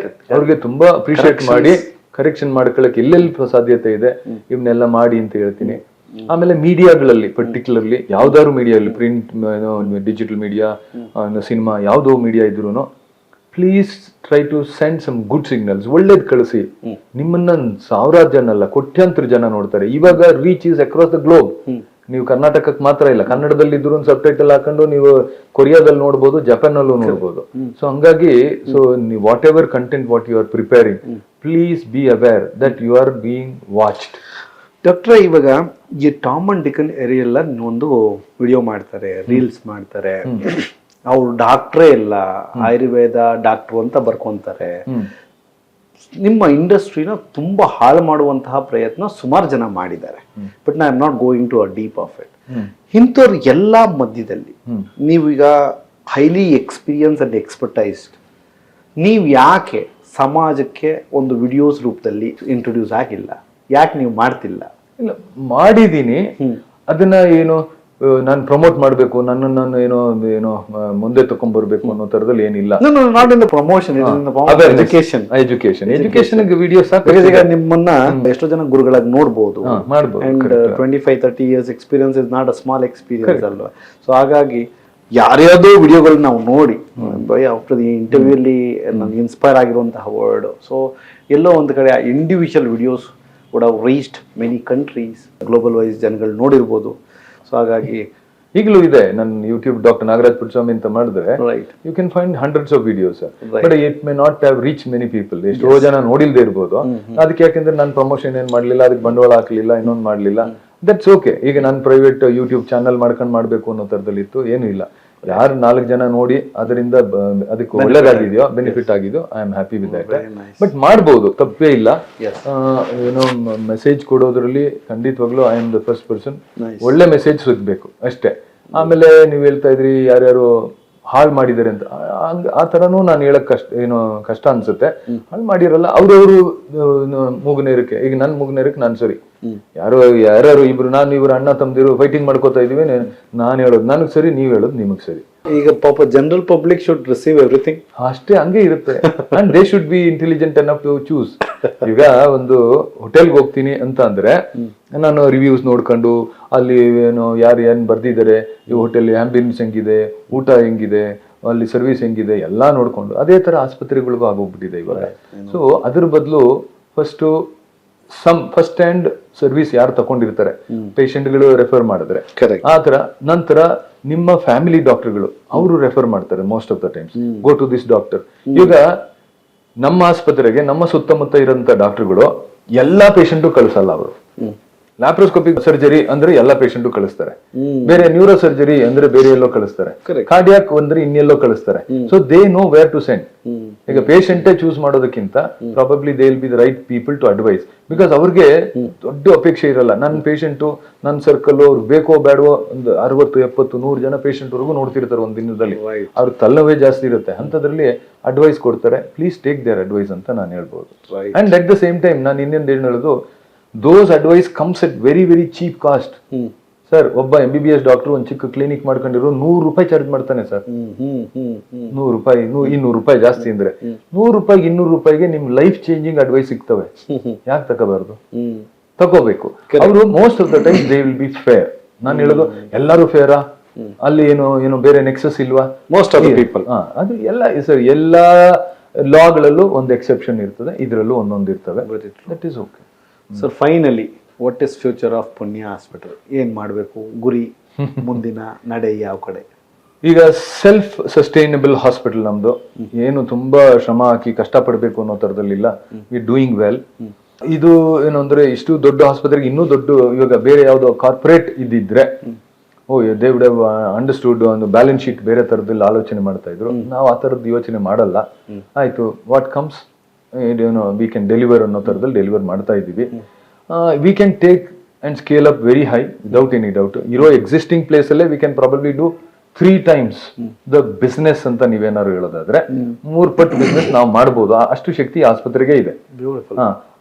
ಅವ್ರಿಗೆ ತುಂಬಾ ಅಪ್ರಿಶಿಯೇಟ್ ಮಾಡಿ ಕರೆಕ್ಷನ್ ಮಾಡ್ಕೊಳಕ್ಕೆ ಎಲ್ಲೆಲ್ಲಿ ಸಾಧ್ಯತೆ ಇದೆ ಇವನ್ನೆಲ್ಲ ಮಾಡಿ ಅಂತ ಹೇಳ್ತೀನಿ. ಆಮೇಲೆ ಮೀಡಿಯಾಗಳಲ್ಲಿ ಪರ್ಟಿಕ್ಯುಲರ್ಲಿ ಯಾವ್ದಾದ್ರು ಮೀಡಿಯಾದಲ್ಲಿ ಪ್ರಿಂಟ್, ಡಿಜಿಟಲ್ ಮೀಡಿಯಾ, ಸಿನಿಮಾ, ಯಾವ್ದೋ ಮೀಡಿಯಾ ಇದ್ರು please try to send some good signals. ಒಳ್ಳೇದ್ ಕಳಿಸಿ. ನಿಮ್ಮನ್ನ ಸಾವಿರಾರು ಜನ ಅಲ್ಲ, ಕೋಟ್ಯಾಂತರ ಜನ ನೋಡ್ತಾರೆ. ಇವಾಗ reach is across the globe. ನೀವು ಕರ್ನಾಟಕಕ್ಕೆ ಮಾತ್ರ ಇಲ್ಲ, ಕನ್ನಡದಲ್ಲಿ ಇದ್ರು ಒಂದು ಸಬ್ ಟೈಟಲ್ ಹಾಕೊಂಡು ನೀವು ಕೊರಿಯಾದಲ್ಲಿ ನೋಡ್ಬೋದು, ಜಪಾನ್ ಅಲ್ಲೂ ನೋಡ್ಬೋದು. ಸೊ ಹಂಗಾಗಿ whatever content what you are preparing, please be aware that you are being watched. ಡಾಕ್ಟ್ರೆ, ಇವಾಗ ಈ ಟಾಮ್ ಅಂಡ್ ಡಿಕನ್ ಏರಿಯೆಲ್ಲ ಒಂದು ವಿಡಿಯೋ ಮಾಡ್ತಾರೆ, ರೀಲ್ಸ್ ಮಾಡ್ತಾರೆ, ಅವ್ರು ಡಾಕ್ಟ್ರೇ ಇಲ್ಲ, ಆಯುರ್ವೇದ ಡಾಕ್ಟ್ರು ಅಂತ ಬರ್ಕೊಂತಾರೆ. ನಿಮ್ಮ ಇಂಡಸ್ಟ್ರಿನ ತುಂಬಾ ಹಾಳು ಮಾಡುವಂತಹ ಪ್ರಯತ್ನ ಸುಮಾರು ಜನ ಮಾಡಿದ್ದಾರೆ. But I am not going to a deep of it. ಇಂಥವ್ರ ಎಲ್ಲಾ ಮಧ್ಯದಲ್ಲಿ ನೀವೀಗ ಹೈಲಿ ಎಕ್ಸ್ಪೀರಿಯನ್ಸ್ ಅಂಡ್ ಎಕ್ಸ್ಪರ್ಟೈಸ್ಡ್, ನೀವು ಯಾಕೆ ಸಮಾಜಕ್ಕೆ ಒಂದು ವಿಡಿಯೋಸ್ ರೂಪದಲ್ಲಿ ಇಂಟ್ರೊಡ್ಯೂಸ್ ಆಗಿಲ್ಲ? ಯಾಕೆ ನೀವು ಮಾಡ್ತಿಲ್ಲ? ಇಲ್ಲ, ಮಾಡಿದೀನಿ. ಅದನ್ನ ಏನು ನಾನು ಪ್ರಮೋಟ್ ಮಾಡಬೇಕು, ನನ್ನನ್ನು ಏನೋ ಏನೋ ಮುಂದೆ ತಕೊಂಡ್ ಬರ್ಬೇಕು ಅನ್ನೋ ತರದಲ್ಲಿ ಏನಿಲ್ಲ. Not in the promotion, education. Education videos ಈಗ ನಿಮ್ಮನ್ನ ಎಷ್ಟೋ ಜನ ಗುರುಗಳಾಗಿ ನೋಡ್ಬೋದು, ಮಾಡ್ಬೋದು. And 25-30 years experience is not a small experience ಅಲ್ವಾ? ಸೊ ಹಾಗಾಗಿ ಯಾರ್ಯಾವುದೋ ವಿಡಿಯೋಗಳನ್ನ ನಾವು ನೋಡಿ ಆಫ್ಟರ್ ದಿ ಇಂಟರ್ವ್ಯೂ ಅಲ್ಲಿ ನನ್ಗೆ ಇನ್ಸ್ಪೈರ್ ಆಗಿರುವಂತಹ ವರ್ಡ್. ಸೊ ಎಲ್ಲೋ ಒಂದು ಕಡೆ individual videos would have reached many countries, global wise ಜನಗಳು ನೋಡಿರ್ಬೋದು. ಸೊ ಹಾಗಾಗಿ ಈಗಲೂ ಇದೆ ನನ್ನ ಯೂಟ್ಯೂಬ್ ಡಾಕ್ಟರ್ ನಾಗರಾಜ್ ಪುಟ್ಸ್ವಾಮಿ ಅಂತ ಮಾಡಿದ್ರೆ you can find hundreds of videos, but it may not have reach many people. ಎಷ್ಟೋ ಜನ ನೋಡಿಲ್ದೇ ಇರ್ಬೋದು. ಅದಕ್ಕೆ ಯಾಕೆಂದ್ರೆ ನಾನು ಪ್ರಮೋಷನ್ ಏನ್ ಮಾಡ್ಲಿಲ್ಲ, ಅದಕ್ಕೆ ಬಂಡವಾಳ ಹಾಕ್ಲಿಲ್ಲ, ಇನ್ನೊಂದು ಮಾಡ್ಲಿಲ್ಲ, ದಟ್ಸ್ ಓಕೆ. ಈಗ ನಾನು ಪ್ರೈವೇಟ್ ಯೂಟ್ಯೂಬ್ ಚಾನಲ್ ಮಾಡ್ಕೊಂಡು ಮಾಡ್ಬೇಕು ಅನ್ನೋ ತರದಲ್ಲಿ ಇತ್ತು, ಏನು ಇಲ್ಲ. ಯಾರು 4 ಜನ ನೋಡಿ ಅದರಿಂದ ಅದಕ್ಕೆ ಒಳ್ಳೇದಾಗಿದೆಯೋ, ಬೆನಿಫಿಟ್ ಆಗಿದೆಯೋ, I am happy with that. But ಮಾಡ್ಬೋದು, ತಪ್ಪೇ ಇಲ್ಲ. ಏನೋ ಮೆಸೇಜ್ ಕೊಡೋದ್ರಲ್ಲಿ ಖಂಡಿತವಾಗ್ಲೂ I am the first person. ಒಳ್ಳೆ ಮೆಸೇಜ್ ಸಿಗ್ಬೇಕು ಅಷ್ಟೇ. ಆಮೇಲೆ ನೀವ್ ಹೇಳ್ತಾ ಇದ್ರಿ ಯಾರ್ಯಾರು ಹಾಳು ಮಾಡಿದ್ದಾರೆ ಅಂತ, ಆ ತರನು ನಾನು ಹೇಳಕ್ ಕಷ್ಟ ಅನ್ಸುತ್ತೆ. ಹಾಳು ಮಾಡಿರಲ್ಲ, ಅವ್ರವ್ರು ಮೂಗನೇರಕ್ಕೆ. ಈಗ ನನ್ ಮೂಗನೇರಕ್ಕೆ ನಾನು ಸರಿ, ಯಾರು ಇಬ್ರು ಇವ್ರು ಅಣ್ಣ ತಮ್ಮದಿರು ಫೈಟಿಂಗ್ ಮಾಡ್ಕೋತಾ ಇದೀವಿ, ನಾನು ಹೇಳೋದು ನನಗ್ ಸರಿ, ನೀವ್ ಹೇಳೋದು ನಿಮಗ್ ಸರಿ. ಈಗ ಪಾಪ general public should receive everything ಅಷ್ಟೇ, ಹಂಗೆ ಇರುತ್ತೆ. And they should be intelligent enough to choose. ಈಗ ಒಂದು ಹೋಟೆಲ್ಗೆ ಹೋಗ್ತೀನಿ ಅಂತ ಅಂದ್ರೆ ನಾನು ರಿವ್ಯೂಸ್ ನೋಡ್ಕೊಂಡು ಅಲ್ಲಿ ಏನು ಯಾರು ಏನ್ ಬರ್ದಿದ್ದಾರೆ, ಈ ಹೋಟೆಲ್ ಆಂಬಿಯನ್ಸ್ ಹೆಂಗಿದೆ, ಊಟ ಹೆಂಗಿದೆ, ಅಲ್ಲಿ ಸರ್ವಿಸ್ ಹೆಂಗಿದೆ ಎಲ್ಲಾ ನೋಡ್ಕೊಂಡು ಅದೇ ತರ ಆಸ್ಪತ್ರೆಗಳಿಗೂ ಆಗೋಗ್ಬಿಟ್ಟಿದೆ ಇವಾಗ. ಸೊ ಅದ್ರ ಬದಲು ಫಸ್ಟ್ ಹ್ಯಾಂಡ್ ಸರ್ವಿಸ್ ಯಾರು ತಗೊಂಡಿರ್ತಾರೆ, ಪೇಷಂಟ್ಗಳು ರೆಫರ್ ಮಾಡಿದ್ರೆ ಆ ತರ, ನಂತರ ನಿಮ್ಮ ಫ್ಯಾಮಿಲಿ ಡಾಕ್ಟರ್ಗಳು ಅವರು ರೆಫರ್ ಮಾಡ್ತಾರೆ most of the times, go to this doctor. ಈಗ ನಮ್ಮ ಆಸ್ಪತ್ರೆಗೆ ನಮ್ಮ ಸುತ್ತಮುತ್ತ ಇರೋಂಥ ಡಾಕ್ಟರ್ಗಳು ಎಲ್ಲಾ ಪೇಷಂಟು ಕಳಿಸಲ್ಲ. ಅವರು ಲ್ಯಾಪ್ರೋಸ್ಕೋಪಿಕ್ ಸರ್ಜರಿ ಅಂದ್ರೆ ಎಲ್ಲಾ ಪೇಷಂಟು ಕಳಿಸ್ತಾರೆ, ಬೇರೆ ನ್ಯೂರೋ ಸರ್ಜರಿ ಅಂದ್ರೆ ಬೇರೆ ಎಲ್ಲೋ ಕಳಿಸ್ತಾರೆ, ಕಾರ್ಡಿಯಾಕ್ ಅಂದ್ರೆ ಇನ್ನೆಲ್ಲೋ ಕಳಿಸ್ತಾರೆ. So they know where to send. ಈಗ ಪೇಷಂಟೇ ಚೂಸ್ ಮಾಡೋದಕ್ಕಿಂತ probably they will be the right people to advise. Because ಅವ್ರಿಗೆ ದೊಡ್ಡ ಅಪೇಕ್ಷೆ ಇರಲ್ಲ, ನನ್ನ ಪೇಷಂಟು ನನ್ನ ಸರ್ಕಲ್ ಅವ್ರು ಬೇಕೋ ಬೇಡವೋ ಒಂದು 60, 70, 100 ಜನ ಪೇಷಂಟ್ ವರೆಗೂ ನೋಡ್ತಿರ್ತಾರೆ ಒಂದ್ ದಿನದಲ್ಲಿ. ಅವ್ರ ತಲೆನೋವೇ ಜಾಸ್ತಿ ಇರುತ್ತೆ. ಅಂತದ್ರಲ್ಲಿ ಅಡ್ವೈಸ್ ಕೊಡ್ತಾರೆ, ಪ್ಲೀಸ್ ಟೇಕ್ ದೇರ್ ಅಡ್ವೈಸ್ ಅಂತ ನಾನು ಹೇಳ್ಬೋದು. And at the same time ನಾನು ಇನ್ನೊಂದು ಏನು ಹೇಳೋದು, those advice comes at very very cheap cost. Sir, ಒಬ್ಬ MBBS ಡಾಕ್ಟರ್ ಒಂದು ಚಿಕ್ಕ ಕ್ಲಿನಿಕ್ ಮಾಡ್ಕೊಂಡಿರೋ ₹100 ಚಾರ್ಜ್ ಮಾಡ್ತಾನೆ ಸರ್. ₹100, ₹200 ಜಾಸ್ತಿ ಅಂದ್ರೆ ₹100, ₹200 ನಿಮ್ ಲೈಫ್ ಚೇಂಜಿಂಗ್ ಅಡ್ವೈಸ್ ಸಿಗ್ತವೆ. ಯಾಕೆ ತಗೋಬಾರ್ದು? ತಗೋಬೇಕು. ಅವರು most of the time they will B fair. ನಾನು ಹೇಳೋದು ಎಲ್ಲರೂ ಫೇರಾ, ಅಲ್ಲಿ ಏನು ಬೇರೆ ನೆಕ್ಸಸ್ ಇಲ್ವಾ? Most of the people. ಅದು ಎಲ್ಲ ಸರ್, ಎಲ್ಲಾ ಲಾಗಳಲ್ಲೂ ಒಂದು ಎಕ್ಸೆಪ್ಷನ್ ಇರ್ತದೆ, ಇದರಲ್ಲೂ ಒಂದೊಂದು ಇರ್ತವೆ. That is okay. Sir, finally what is future of ಪುಣ್ಯ ಹಾಸ್ಪಿಟಲ್? ಏನ್ ಮಾಡಬೇಕು, ಗುರಿ, ಮುಂದಿನ ನಡೆ ಯಾವ ಕಡೆ? ಈಗ ಸೆಲ್ಫ್ ಸಸ್ಟೈನಬಲ್ ಹಾಸ್ಪಿಟಲ್ ನಮ್ದು. ಏನು ತುಂಬಾ ಶ್ರಮ ಹಾಕಿ ಕಷ್ಟಪಡಬೇಕು ಅನ್ನೋ ತರದಲ್ಲಿಲ್ಲ. We doing well. ಇದು ಏನು ಅಂದ್ರೆ, ಇಷ್ಟು ದೊಡ್ಡ ಆಸ್ಪತ್ರೆಗೆ ಇನ್ನೂ ದೊಡ್ಡ, ಇವಾಗ ಬೇರೆ ಯಾವ್ದೋ ಕಾರ್ಪೊರೇಟ್ ಇದ್ದಿದ್ರೆ ದೇ ವುಡ್ ಹ್ಯಾವ್ ಅಂಡರ್ಸ್ಟುಡ್, ಒಂದು ಬ್ಯಾಲೆನ್ಸ್ ಶೀಟ್ ಬೇರೆ ತರದಲ್ಲಿ ಆಲೋಚನೆ ಮಾಡ್ತಾ ಇದ್ರು. ನಾವು ಆ ತರದ್ದು ಯೋಚನೆ ಮಾಡಲ್ಲ. ಆಯ್ತು, what comes we can deliver ಅನ್ನೋ ತರದಲ್ಲಿ ಡೆಲಿವರ್ ಮಾಡ್ತಾ ಇದ್ದೀವಿ. We can take and scale up very high without any doubt. ಇರೋ ಎಕ್ಸಿಸ್ಟಿಂಗ್ ಪ್ಲೇಸ್ ಅಲ್ಲೇ we can probably do 3 times the business ಅಂತ ನೀವೇನಾದ್ರು ಹೇಳೋದಾದ್ರೆ 3 ಪಟ್ಟು ಬಿಸ್ನೆಸ್ ನಾವು ಮಾಡ್ಬೋದು. ಅಷ್ಟು ಶಕ್ತಿ ಆಸ್ಪತ್ರೆಗೆ ಇದೆ.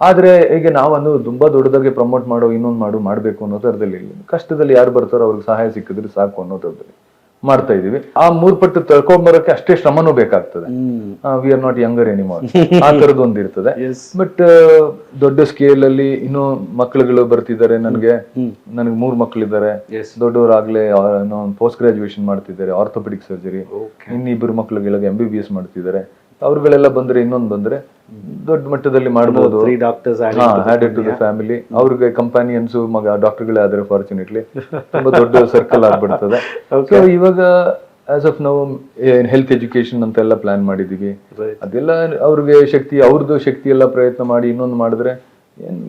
ಆದ್ರೆ ಈಗ ನಾವನ್ನು ತುಂಬಾ ದೊಡ್ಡದಾಗಿ ಪ್ರಮೋಟ್ ಮಾಡೋ, ಇನ್ನೊಂದು ಮಾಡ್ಬೇಕು ಅನ್ನೋ ತರದಲ್ಲಿ, ಕಷ್ಟದಲ್ಲಿ ಯಾರು ಬರ್ತಾರೋ ಅವ್ರಿಗೆ ಸಹಾಯ ಸಿಕ್ಕಿದ್ರೆ ಸಾಕು ಅನ್ನೋ ತರದಲ್ಲಿ ಮಾಡ್ತಾ ಇದೀವಿ. ಆ 3 ಪಟ್ಟು ತಳ್ಕೊಂಬರಕ್ಕೆ ಅಷ್ಟೇ ಶ್ರಮನೂ ಬೇಕಾಗ್ತದೆ. V are not younger anymore, ಆ ತರದ್ದು ಒಂದು ಇರ್ತದೆ. ಬಟ್ ದೊಡ್ಡ ಸ್ಕೇಲ್ ಅಲ್ಲಿ ಇನ್ನೂ ಮಕ್ಕಳುಗಳು ಬರ್ತಿದ್ದಾರೆ. ನನಗೆ 3 ಮಕ್ಕಳಿದ್ದಾರೆ. ದೊಡ್ಡವರಾಗ್ಲೇ ಪೋಸ್ಟ್ ಗ್ರಾಜುಯೇಷನ್ ಮಾಡ್ತಿದ್ದಾರೆ, ಆರ್ಥೋಪೆಡಿಕ್ ಸರ್ಜರಿ. ಇನ್ನಿಬ್ಬರು ಮಕ್ಕಳುಗಳಿಗೆ MBBS ಮಾಡ್ತಿದ್ದಾರೆ. ಅವ್ರುಗಳೆಲ್ಲ ಬಂದ್ರೆ, ಇನ್ನೊಂದು ಬಂದ್ರೆ ದೊಡ್ಡ ಮಟ್ಟದಲ್ಲಿ ಮಾಡಬಹುದು. Added to the family. ಅವ್ರಿಗೆ ಕಂಪಾನಿಯನ್ಸ್ ಡಾಕ್ಟರ್ಗಳೇ ಆದ್ರೆ ಫಾರ್ಚುನೇಟ್ಲಿ ತುಂಬಾ ದೊಡ್ಡ ಸರ್ಕಲ್ ಆಗ್ಬಿಡ್ತದೆ. ಸೊ ಇವಾಗ ಆಸ್ ಆಫ್ ನಾವು ಹೆಲ್ತ್ ಎಜುಕೇಶನ್ ಅಂತೆಲ್ಲ ಪ್ಲಾನ್ ಮಾಡಿದೀವಿ. ಅದೆಲ್ಲ ಅವ್ರಿಗೆ ಅವ್ರದ್ದು ಶಕ್ತಿ ಎಲ್ಲ ಪ್ರಯತ್ನ ಮಾಡಿ ಇನ್ನೊಂದು ಮಾಡಿದ್ರೆ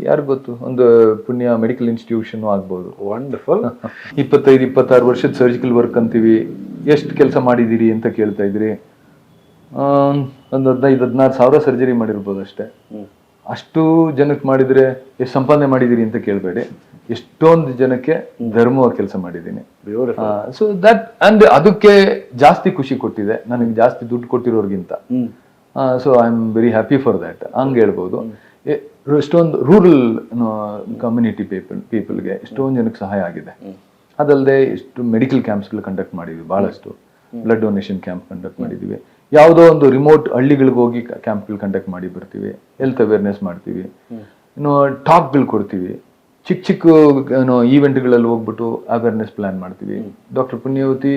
ಯಾರು ಗೊತ್ತು, ಒಂದು ಪುಣ್ಯ ಮೆಡಿಕಲ್ ಇನ್ಸ್ಟಿಟ್ಯೂಷನ್ ಆಗ್ಬಹುದು. ವಂಡರ್ಫುಲ್. 25-26 ವರ್ಷದ ಸರ್ಜಿಕಲ್ ವರ್ಕ್ ಅಂತೀವಿ. ಎಷ್ಟು ಕೆಲಸ ಮಾಡಿದಿರಿ ಅಂತ ಕೇಳ್ತಾ ಇದ್ರಿ. ಒಂದು 15-16 ಸಾವಿರ ಸರ್ಜರಿ ಮಾಡಿರ್ಬೋದು ಅಷ್ಟೇ. ಅಷ್ಟು ಜನಕ್ಕೆ ಮಾಡಿದ್ರೆ ಎಷ್ಟು ಸಂಪಾದನೆ ಮಾಡಿದಿರಿ ಅಂತ ಕೇಳಬೇಡಿ. ಎಷ್ಟೊಂದು ಜನಕ್ಕೆ ಧರ್ಮವಾಗಿ ಕೆಲಸ ಮಾಡಿದ್ದೀನಿ. ಸೊ ದಟ್ ಅಂಡ್ ಅದಕ್ಕೆ ಜಾಸ್ತಿ ಖುಷಿ ಕೊಟ್ಟಿದೆ ನನಗೆ, ಜಾಸ್ತಿ ದುಡ್ಡು ಕೊಟ್ಟಿರೋರ್ಗಿಂತ. So I am very happy for that ಹಂಗೆ ಹೇಳ್ಬೋದು. ಎಷ್ಟೊಂದು ರೂರಲ್ ಕಮ್ಯುನಿಟಿ ಪೀಪಲ್ಗೆ ಎಷ್ಟೊಂದು ಜನಕ್ಕೆ ಸಹಾಯ ಆಗಿದೆ. ಅದಲ್ಲದೆ ಎಷ್ಟು ಮೆಡಿಕಲ್ ಕ್ಯಾಂಪ್ಸ್ಗಳು ಕಂಡಕ್ಟ್ ಮಾಡಿದ್ವಿ, ಬಹಳಷ್ಟು ಬ್ಲಡ್ ಡೊನೇಷನ್ ಕ್ಯಾಂಪ್ ಕಂಡಕ್ಟ್ ಮಾಡಿದ್ದೀವಿ. ಯಾವುದೋ ಒಂದು ರಿಮೋಟ್ ಹಳ್ಳಿಗಳಿಗೆ ಹೋಗಿ ಕ್ಯಾಂಪ್ಗಳು ಕಂಡಕ್ಟ್ ಮಾಡಿ ಬರ್ತೀವಿ. ಹೆಲ್ತ್ ಅವೇರ್ನೆಸ್ ಮಾಡ್ತೀವಿ. ಇನ್ನು ಟಾಕ್ಗಳು ಕೊಡ್ತೀವಿ. ಚಿಕ್ಕ ಈವೆಂಟ್ಗಳಲ್ಲಿ ಹೋಗ್ಬಿಟ್ಟು ಅವೇರ್ನೆಸ್ ಪ್ಲಾನ್ ಮಾಡ್ತೀವಿ. ಡಾಕ್ಟರ್ ಪುಣ್ಯವತಿ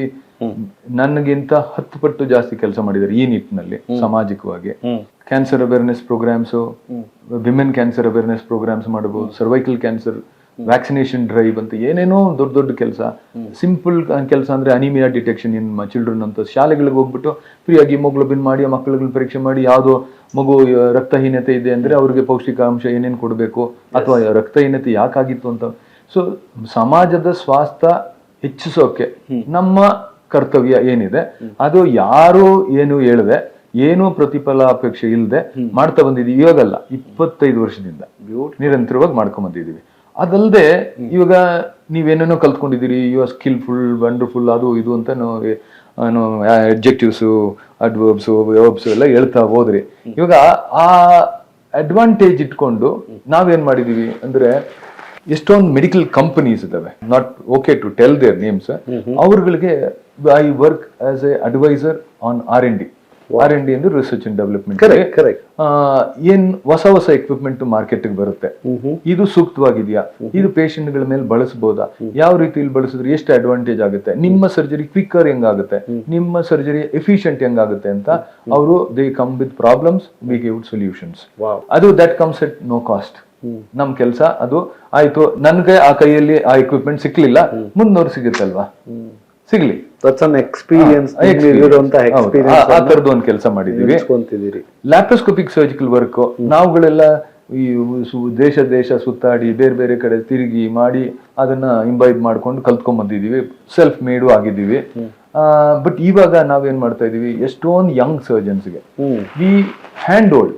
ನನಗಿಂತ 10 ಪಟ್ಟು ಜಾಸ್ತಿ ಕೆಲಸ ಮಾಡಿದ್ದಾರೆ ಈ ನಿಟ್ಟಿನಲ್ಲಿ ಸಾಮಾಜಿಕವಾಗಿ. Cancer awareness programs, women cancer awareness programs ಮಾಡಬಹುದು, ಸರ್ವೈಕಲ್ ಕ್ಯಾನ್ಸರ್ ವ್ಯಾಕ್ಸಿನೇಷನ್ ಡ್ರೈವ್ ಅಂತ ಏನೇನೋ ದೊಡ್ಡ ಕೆಲಸ. ಸಿಂಪಲ್ ಕೆಲಸ ಅಂದ್ರೆ ಅನಿಮಿಯಾ ಡಿಟೆಕ್ಷನ್ ಇನ್ ಚಿಲ್ಡ್ರನ್ ಅಂತ ಶಾಲೆಗಳಿಗೆ ಹೋಗ್ಬಿಟ್ಟು ಫ್ರೀಯಾಗಿ ಹಿಮೋಗ್ಲೋಬಿನ್ ಮಾಡಿ ಆ ಮಕ್ಕಳುಗಳ ಪರೀಕ್ಷೆ ಮಾಡಿ, ಯಾವುದೋ ಮಗು ರಕ್ತಹೀನತೆ ಇದೆ ಅಂದ್ರೆ ಅವ್ರಿಗೆ ಪೌಷ್ಟಿಕಾಂಶ ಏನೇನು ಕೊಡಬೇಕು ಅಥವಾ ರಕ್ತಹೀನತೆ ಯಾಕಾಗಿತ್ತು ಅಂತ. ಸೊ ಸಮಾಜದ ಸ್ವಾಸ್ಥ್ಯ ಹೆಚ್ಚಿಸೋಕೆ ನಮ್ಮ ಕರ್ತವ್ಯ ಏನಿದೆ ಅದು ಯಾರು ಏನು ಹೇಳದೆ, ಏನೂ ಪ್ರತಿಫಲ ಅಪೇಕ್ಷೆ ಇಲ್ಲದೆ ಮಾಡ್ತಾ ಬಂದಿದ್ದೀವಿ. ಇವಾಗಲ್ಲ, 25 ವರ್ಷದಿಂದ ನಿರಂತರವಾಗಿ ಮಾಡ್ಕೊಂಡ್ ಬಂದಿದ್ದೀವಿ. ಅದಲ್ಲದೆ ಇವಾಗ ನೀವೇನೇನೋ ಕಲ್ತ್ಕೊಂಡಿದ್ದೀರಿ, ಯು ಆರ್ ಸ್ಕಿಲ್ಫುಲ್, ವಂಡರ್ಫುಲ್, ಅದು ಇದು ಅಂತ ಅಡ್ಜೆಕ್ಟಿವ್ಸು, ಅಡ್ವರ್ಬ್ಸು, ವರ್ಬ್ಸು ಎಲ್ಲ ಹೇಳ್ತಾ ಹೋದ್ರಿ. ಇವಾಗ ಆ ಅಡ್ವಾಂಟೇಜ್ ಇಟ್ಕೊಂಡು ನಾವೇನ್ ಮಾಡಿದೀವಿ ಅಂದ್ರೆ, ಎಷ್ಟೊಂದು ಮೆಡಿಕಲ್ ಕಂಪನೀಸ್ ಇದಾವೆ, not okay to tell their names. ಅವ್ರಗಳಿಗೆ I work as a advisor on R&D ಅಂದ್ರೆ ರಿಸರ್ಚ್ ಅಂಡ್ ಡೆವಲಪ್ಮೆಂಟ್. ಏನ್ ಹೊಸ ಎಕ್ವಿಪ್ಮೆಂಟ್ ಮಾರ್ಕೆಟ್ ಬರುತ್ತೆ, ಇದು ಸೂಕ್ತವಾಗಿದೆಯಾ, ಇದು ಪೇಷಂಟ್ ಗಳ ಮೇಲೆ ಬಳಸಬಹುದಾ, ಯಾವ ರೀತಿಯಲ್ಲಿ ಬಳಸಿದ್ರೆ ಎಷ್ಟು ಅಡ್ವಾಂಟೇಜ್ ಆಗುತ್ತೆ, ನಿಮ್ಮ ಸರ್ಜರಿ ಕ್ವಿಕ್ಕರ್ ಹೆಂಗಾಗುತ್ತೆ, ನಿಮ್ಮ ಸರ್ಜರಿ ಎಫಿಷಿಯಂಟ್ ಹೆಂಗಾಗುತ್ತೆ ಅಂತ ಅವರು they come with problems, we give solutions. ಅದು that comes at no cost. ನಮ್ ಕೆಲಸ ಅದು ಆಯ್ತು. ನನ್ಗೆ ಆ ಕೈಯಲ್ಲಿ ಆ ಎಕ್ವಿಪ್ಮೆಂಟ್ ಸಿಕ್ಲಿಲ್ಲ, ಮುಂದವ್ರು ಸಿಗುತ್ತಲ್ವಾ, ಸಿಗ್ಲಿ. ಎಕ್ಸ್ಪೀರಿಯನ್ಸ್ ಆ ತರದ್ದು ಒಂದು ಕೆಲಸ ಮಾಡಿದೀವಿ. ಲ್ಯಾಪ್ರೋಸ್ಕೋಪಿಕ್ ಸರ್ಜಿಕಲ್ ವರ್ಕ್ ನಾವುಗಳೆಲ್ಲ ಈ ದೇಶ ಸುತ್ತಾಡಿ ಬೇರೆ ಕಡೆ ತಿರುಗಿ ಮಾಡಿ ಅದನ್ನ ಇಂಬೈಬ್ ಮಾಡ್ಕೊಂಡು ಕಲ್ತ್ಕೊಂಡ್ ಬಂದಿದೀವಿ. ಸೆಲ್ಫ್ ಮೇಡು ಆಗಿದ್ದೀವಿ. ಬಟ್ ಇವಾಗ ನಾವೇನ್ ಮಾಡ್ತಾ ಇದೀವಿ, ಎಷ್ಟೊಂದು ಯಂಗ್ ಸರ್ಜನ್ಸ್ಗೆ ವಿ ಹ್ಯಾಂಡ್ ಹೋಲ್ಡ್.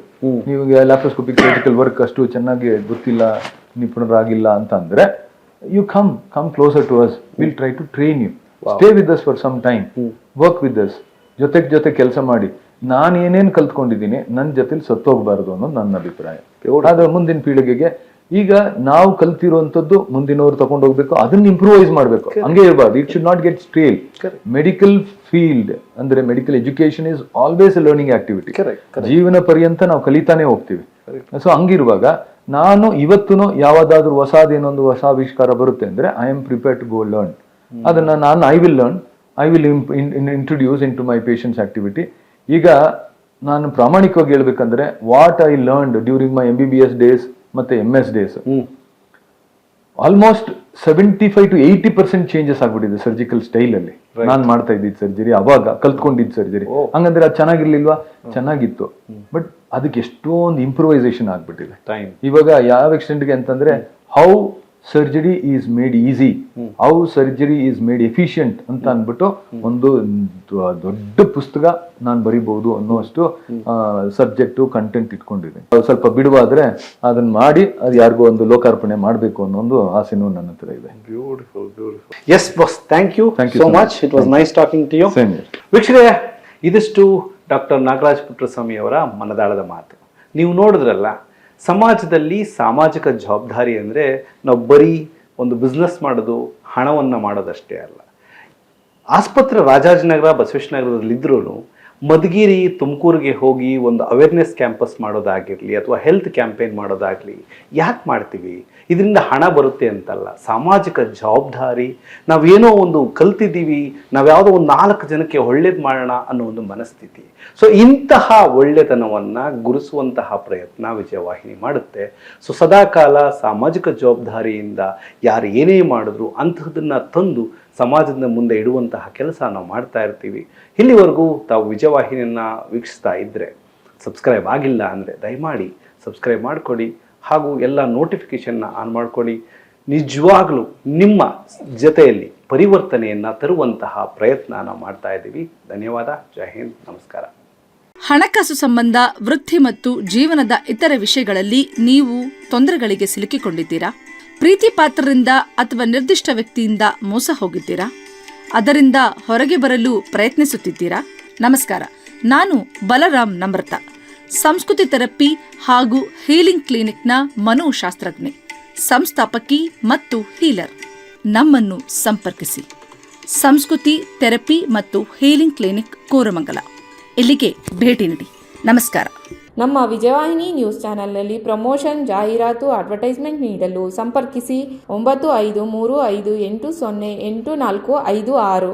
ನೀವು ಲ್ಯಾಪ್ರೋಸ್ಕೋಪಿಕ್ ಸರ್ಜಿಕಲ್ ವರ್ಕ್ ಅಷ್ಟು ಚೆನ್ನಾಗಿ ಗೊತ್ತಿಲ್ಲ, ನಿಪುಣರಾಗಿಲ್ಲ ಅಂತ ಅಂದ್ರೆ, you come closer to us, will try to train you. Stay with us for some time, work with us, ಜೊತೆ ಕೆಲಸ ಮಾಡಿ. ನಾನು ಏನೇನು ಕಲ್ತ್ಕೊಂಡಿದ್ದೀನಿ ನನ್ನ ಜೊತೆಲಿ ಸತ್ತೋಗ್ಬಾರ್ದು ಅನ್ನೋದು ನನ್ನ ಅಭಿಪ್ರಾಯ. ಆದ್ರೆ ಮುಂದಿನ ಪೀಳಿಗೆಗೆ ಈಗ ನಾವು ಕಲ್ತಿರುವಂತದ್ದು ಮುಂದಿನವ್ರು ತಗೊಂಡು ಹೋಗ್ಬೇಕು, ಅದನ್ನ ಇಂಪ್ರೂವೈಸ್ ಮಾಡ್ಬೇಕು, ಹಂಗೆ ಇರಬಾರ್ದು. It should not get stale. Medical field ಅಂದ್ರೆ medical education is always a learning activity. ಜೀವನ ಪರ್ಯಂತ ನಾವು ಕಲಿತಾನೆ ಹೋಗ್ತೀವಿ. ಸೊ ಹಂಗಿರುವಾಗ ನಾನು ಇವತ್ತು ಯಾವ್ದಾದ್ರು ಹೊಸದೇನೊಂದು ಹೊಸ ಆವಿಷ್ಕಾರ ಬರುತ್ತೆ ಅಂದ್ರೆ I am prepared to go learn. ಅದನ್ನ ನಾನು I will introduce in to my patients activity. ಈಗ ನಾನು ಪ್ರಾಮಾಣಿಕವಾಗಿ ಹೇಳ್ಬೇಕಂದ್ರೆ, what I learned during my MBBS days ಮತ್ತೆ MS days, almost 75 to 80% changes ಆಗ್ಬಿಟ್ಟಿದೆ ಸರ್ಜಿಕಲ್ ಸ್ಟೈಲ್ ಅಲ್ಲಿ. ನಾನ್ ಮಾಡ್ತಾ ಇದ್ದಿದ್ ಸರ್ಜರಿ, ಅವಾಗ ಕಲ್ತ್ಕೊಂಡಿದ್ದ ಸರ್ಜರಿ. ಹಂಗಂದ್ರೆ ಅದು ಚೆನ್ನಾಗಿರ್ಲಿಲ್ವಾ? ಚೆನ್ನಾಗಿತ್ತು. ಬಟ್ ಅದಕ್ಕೆ ಎಷ್ಟೊಂದು ಇಂಪ್ರೂವೈಸೇಷನ್ ಆಗ್ಬಿಟ್ಟಿದೆ. ಇವಾಗ ಯಾವ ಎಕ್ಸ್ಟೆಂಟ್ಗೆ ಅಂತಂದ್ರೆ, how surgery is made easy, how surgery is made efficient ಅಂತ ಅಂದ್ಬಿಟ್ಟು ಒಂದು ದೊಡ್ಡ ಪುಸ್ತಕ ನಾನು ಬರಿಬಹುದು ಅನ್ನುವಷ್ಟು ಸಬ್ಜೆಕ್ಟು ಕಂಟೆಂಟ್ ಇಟ್ಕೊಂಡಿದೆ. ಸ್ವಲ್ಪ ಬಿಡುವಾದ್ರೆ ಅದನ್ನ ಮಾಡಿ ಅದು ಯಾರಿಗೂ ಒಂದು ಲೋಕಾರ್ಪಣೆ ಮಾಡಬೇಕು ಅನ್ನೋ ಒಂದು ಆಸೆನೂ ನನ್ನ ಹತ್ರ ಇದೆ. Beautiful. Yes boss, thank you so much. It was nice talking to you. ವೀಕ್ಷಕರೇ, ಇದಿಷ್ಟು ಡಾಕ್ಟರ್ ನಾಗರಾಜ್ ಪುಟ್ಟಸ್ವಾಮಿ ಅವರ ಮನದಾಳದ ಮಾತು. ನೀವು ನೋಡಿದ್ರಲ್ಲ, ಸಮಾಜದಲ್ಲಿ ಸಾಮಾಜಿಕ ಜವಾಬ್ದಾರಿ ಅಂದರೆ ನಾವು ಬರೀ ಒಂದು ಬಿಸ್ನೆಸ್ ಮಾಡೋದು, ಹಣವನ್ನು ಮಾಡೋದಷ್ಟೇ ಅಲ್ಲ. ಆಸ್ಪತ್ರೆ ರಾಜಾಜಿನಗರ ಬಸವೇಶ್ವರನಗರದಲ್ಲಿದ್ರೂ ಮಧುಗಿರಿ ತುಮಕೂರಿಗೆ ಹೋಗಿ ಒಂದು ಅವೇರ್ನೆಸ್ ಕ್ಯಾಂಪಸ್ ಮಾಡೋದಾಗಿರಲಿ ಅಥವಾ ಹೆಲ್ತ್ ಕ್ಯಾಂಪೇನ್ ಮಾಡೋದಾಗಲಿ ಯಾಕೆ ಮಾಡ್ತೀವಿ? ಇದರಿಂದ ಹಣ ಬರುತ್ತೆ ಅಂತಲ್ಲ, ಸಾಮಾಜಿಕ ಜವಾಬ್ದಾರಿ. ನಾವೇನೋ ಒಂದು ಕಲ್ತಿದ್ದೀವಿ, ನಾವ್ಯಾವುದೋ ಒಂದು 4 ಜನಕ್ಕೆ ಒಳ್ಳೇದು ಮಾಡೋಣ ಅನ್ನೋ ಒಂದು ಮನಸ್ಥಿತಿ. ಸೊ ಇಂತಹ ಒಳ್ಳೆತನವನ್ನು ಗುರುಸುವಂತಹ ಪ್ರಯತ್ನ ವಿಜಯವಾಹಿನಿ ಮಾಡುತ್ತೆ. ಸೊ ಸದಾಕಾಲ ಸಾಮಾಜಿಕ ಜವಾಬ್ದಾರಿಯಿಂದ ಯಾರು ಏನೇ ಮಾಡಿದ್ರು ಅಂತಹದನ್ನು ತಂದು ಸಮಾಜದ ಮುಂದೆ ಇಡುವಂತಹ ಕೆಲಸ ನಾವು ಮಾಡ್ತಾ ಇರ್ತೀವಿ. ಇಲ್ಲಿವರೆಗೂ ತಾವು ವಿಜಯವಾಹಿನಿಯನ್ನು ವೀಕ್ಷಿಸ್ತಾ ಇದ್ದರೆ, ಸಬ್ಸ್ಕ್ರೈಬ್ ಆಗಿಲ್ಲ ಅಂದರೆ ದಯಮಾಡಿ ಸಬ್ಸ್ಕ್ರೈಬ್ ಮಾಡಿಕೊಡಿ ಹಾಗೂ ಎಲ್ಲ ನೋಟಿಫಿಕೇಷನ್ನ ಆನ್ ಮಾಡಿಕೊಡಿ. ನಿಜವಾಗಲೂ ನಿಮ್ಮ ಜೊತೆಯಲ್ಲಿ ಪರಿವರ್ತನೆಯನ್ನು ತರುವಂತಹ ಪ್ರಯತ್ನ ನಾವು ಮಾಡ್ತಾ ಇದ್ದೀವಿ. ಧನ್ಯವಾದ. ಜೈ ಹಿಂದ್. ನಮಸ್ಕಾರ. ಹಣಕಾಸು ಸಂಬಂಧ, ವೃತ್ತಿ ಮತ್ತು ಜೀವನದ ಇತರೆ ವಿಷಯಗಳಲ್ಲಿ ನೀವು ತೊಂದರೆಗಳಿಗೆ ಸಿಲುಕಿಕೊಂಡಿದ್ದೀರಾ? ಪ್ರೀತಿ ಪಾತ್ರರಿಂದ ಅಥವಾ ನಿರ್ದಿಷ್ಟ ವ್ಯಕ್ತಿಯಿಂದ ಮೋಸ ಹೋಗಿದ್ದೀರಾ? ಅದರಿಂದ ಹೊರಗೆ ಬರಲು ಪ್ರಯತ್ನಿಸುತ್ತಿದ್ದೀರಾ? ನಮಸ್ಕಾರ, ನಾನು ಬಲರಾಮ್ ನಮ್ರತಾ, ಸಂಸ್ಕೃತಿ ಥೆರಪಿ ಹಾಗೂ ಹೀಲಿಂಗ್ ಕ್ಲಿನಿಕ್ನ ಮನೋಶಾಸ್ತ್ರಜ್ಞೆ, ಸಂಸ್ಥಾಪಕಿ ಮತ್ತು ಹೀಲರ್. ನಮ್ಮನ್ನು ಸಂಪರ್ಕಿಸಿ. ಸಂಸ್ಕೃತಿ ಥೆರಪಿ ಮತ್ತು ಹೀಲಿಂಗ್ ಕ್ಲಿನಿಕ್, ಕೋರಮಂಗಲ. ಇಲ್ಲಿಗೆ ಭೇಟಿ ನೀಡಿ. ನಮಸ್ಕಾರ. ನಮ್ಮ ವಿಜಯವಾಹಿನಿ ನ್ಯೂಸ್ ಚಾನೆಲ್ನಲ್ಲಿ ಪ್ರಮೋಷನ್, ಜಾಹೀರಾತು, ಅಡ್ವರ್ಟೈಸ್ಮೆಂಟ್ ನೀಡಲು ಸಂಪರ್ಕಿಸಿ 9535808456.